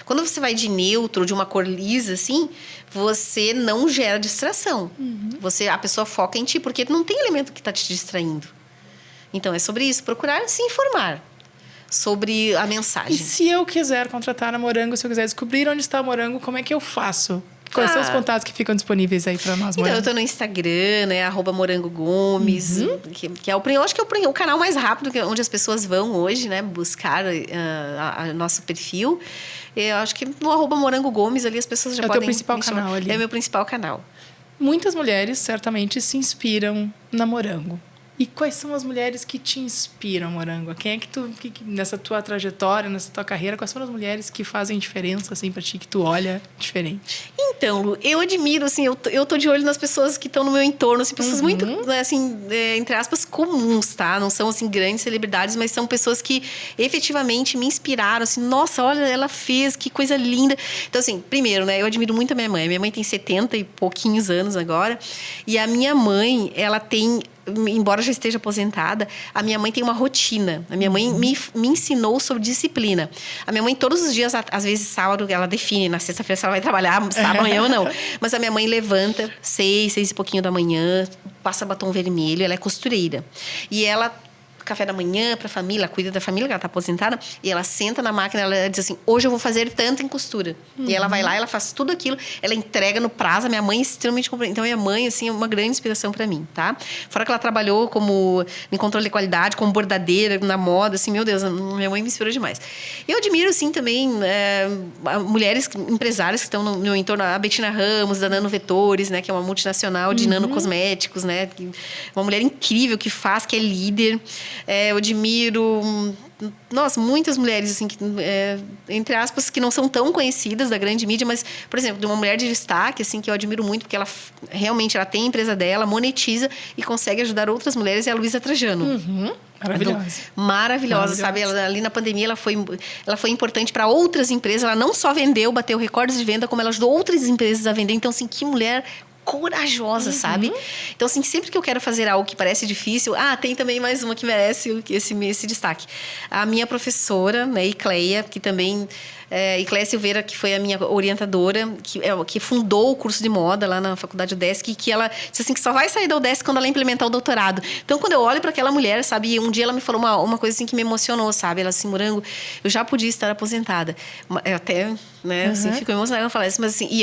Quando você vai de neutro, de uma cor lisa, assim, você não gera distração. A pessoa foca em ti, porque não tem elemento que está te distraindo. Então, é sobre isso. Procurar se informar sobre a mensagem. E se eu quiser contratar a Morango, se eu quiser descobrir onde está a Morango, como é que eu faço? Quais são os contatos que ficam disponíveis aí para nós, Morango? Então, eu tô no Instagram, né? @morangogomes, que é eu acho que é o canal mais rápido, onde as pessoas vão hoje, né? Buscar nosso perfil. Eu acho que no @morangogomes ali as pessoas já podem... É o teu principal canal ali. É o meu principal canal. Muitas mulheres, certamente, se inspiram na Morango. E quais são as mulheres que te inspiram, Morango? Quem é que nessa tua trajetória, nessa tua carreira, quais são as mulheres que fazem diferença, assim, pra ti, que tu olha diferente? Então, Lu, eu admiro, assim, eu tô de olho nas pessoas que estão no meu entorno, assim, pessoas muito, assim, entre aspas, comuns, tá? Não são, assim, grandes celebridades, mas são pessoas que efetivamente me inspiraram, assim, nossa, olha, ela fez, que coisa linda. Então, assim, primeiro, né, eu admiro muito a minha mãe. Minha mãe tem 70 e pouquinhos anos agora, e a minha mãe, ela tem... Embora já esteja aposentada, a minha mãe tem uma rotina. A minha mãe me ensinou sobre disciplina. A minha mãe, todos os dias, às vezes sábado, ela define, na sexta-feira se ela vai trabalhar, sábado, amanhã ou não. Mas a minha mãe levanta 6 e pouquinho da manhã, passa batom vermelho, ela é costureira. E ela... café da manhã para a família, cuida da família, que ela está aposentada, e ela senta na máquina, ela diz assim, hoje eu vou fazer tanto em costura. E ela vai lá, ela faz tudo aquilo, ela entrega no prazo. A minha mãe é extremamente compreensível. Então, minha mãe, assim, é uma grande inspiração para mim, tá? Fora que ela trabalhou em controle de qualidade, como bordadeira, na moda, assim, meu Deus, minha mãe me inspirou demais. Eu admiro, assim, também mulheres empresárias que estão no meu entorno, a Bettina Ramos, da Nano Vetores, né, que é uma multinacional de nanocosméticos, né? Uma mulher incrível que faz, que é líder. Eu admiro, nossa, muitas mulheres, assim, entre aspas, que não são tão conhecidas da grande mídia, mas, por exemplo, de uma mulher de destaque, assim, que eu admiro muito, porque ela realmente tem a empresa dela, monetiza e consegue ajudar outras mulheres, é a Luísa Trajano. Maravilhosa. Então, maravilhosa, sabe? Ela, ali na pandemia, ela foi importante para outras empresas. Ela não só bateu recordes de venda, como ela ajudou outras empresas a vender. Então, assim, que mulher corajosa, sabe? Então, assim, sempre que eu quero fazer algo que parece difícil... tem também mais uma que merece esse destaque. A minha professora, né, Icleia, que também... Icleia Silveira, que foi a minha orientadora, que fundou o curso de moda lá na faculdade UDESC, e que ela disse assim, que só vai sair da UDESC quando ela implementar o doutorado. Então, quando eu olho para aquela mulher, sabe? Um dia ela me falou uma coisa assim que me emocionou, sabe? Ela assim, Morango, eu já podia estar aposentada. Eu até, né, assim, fico emocionada quando eu falo isso, mas assim, e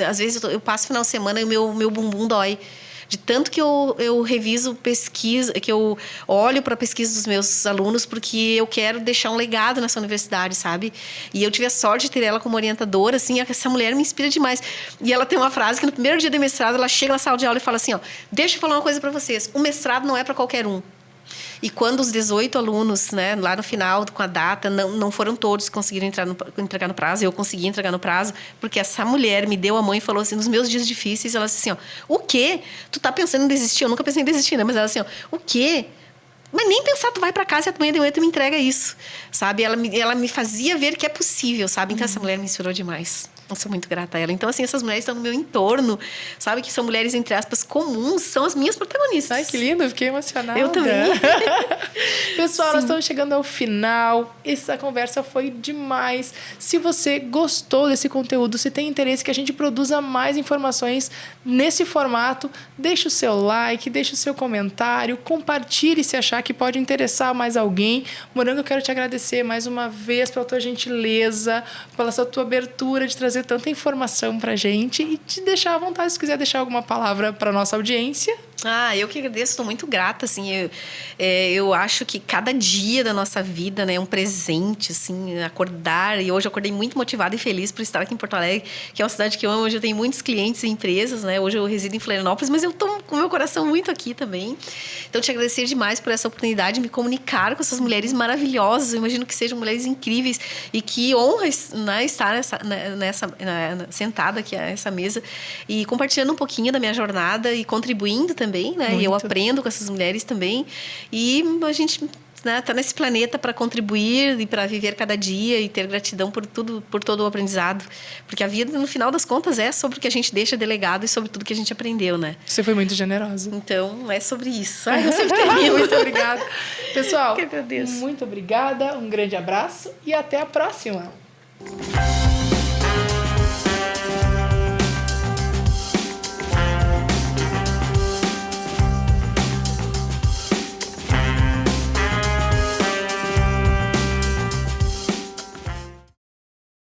às vezes eu passo o final de semana e o meu bumbum dói. De tanto que eu reviso pesquisa, que eu olho para a pesquisa dos meus alunos, porque eu quero deixar um legado nessa universidade, sabe? E eu tive a sorte de ter ela como orientadora, assim, essa mulher me inspira demais. E ela tem uma frase que no primeiro dia do mestrado, ela chega na sala de aula e fala assim, ó, deixa eu falar uma coisa para vocês, o mestrado não é para qualquer um. E quando os 18 alunos, né, lá no final, com a data, não foram todos que conseguiram entregar no prazo, eu consegui entregar no prazo, porque essa mulher me deu a mão e falou assim, nos meus dias difíceis, ela disse assim, ó, o quê? Tu tá pensando em desistir? Eu nunca pensei em desistir, né? Mas ela assim, ó, o quê? Mas nem pensar, tu vai para casa e amanhã de manhã tu me entrega isso, sabe? Ela me fazia ver que é possível, sabe? Então, essa mulher me inspirou demais. Eu sou muito grata a ela. Então, assim, essas mulheres estão no meu entorno, sabe? Que são mulheres, entre aspas, comuns, são as minhas protagonistas. Ai, que lindo, eu fiquei emocionada. Eu também. Pessoal, nós estamos chegando ao final. Essa conversa foi demais. Se você gostou desse conteúdo, se tem interesse que a gente produza mais informações nesse formato, deixa o seu like, deixa o seu comentário, compartilhe se achar que pode interessar mais alguém. Morango, eu quero te agradecer mais uma vez pela tua gentileza, pela sua tua abertura de trazer tanta informação pra gente e te deixar à vontade se quiser deixar alguma palavra para nossa audiência. Eu que agradeço, estou muito grata, assim, eu acho que cada dia da nossa vida, né, é um presente, assim, acordar, e hoje eu acordei muito motivada e feliz por estar aqui em Porto Alegre, que é uma cidade que eu amo, hoje eu tenho muitos clientes e empresas, né, hoje eu resido em Florianópolis, mas eu estou com o meu coração muito aqui também, então te agradecer demais por essa oportunidade de me comunicar com essas mulheres maravilhosas, eu imagino que sejam mulheres incríveis e que honra, né, estar sentada aqui nessa mesa e compartilhando um pouquinho da minha jornada e contribuindo também, né? E eu aprendo com essas mulheres também. E a gente, né, tá nesse planeta para contribuir e para viver cada dia e ter gratidão por tudo, por todo o aprendizado. Porque a vida, no final das contas, é sobre o que a gente deixa delegado e sobre tudo que a gente aprendeu, né? Você foi muito generosa. Então, é sobre isso. Eu sempre termino. Muito obrigada. Pessoal, que agradeço. Muito obrigada, um grande abraço e até a próxima.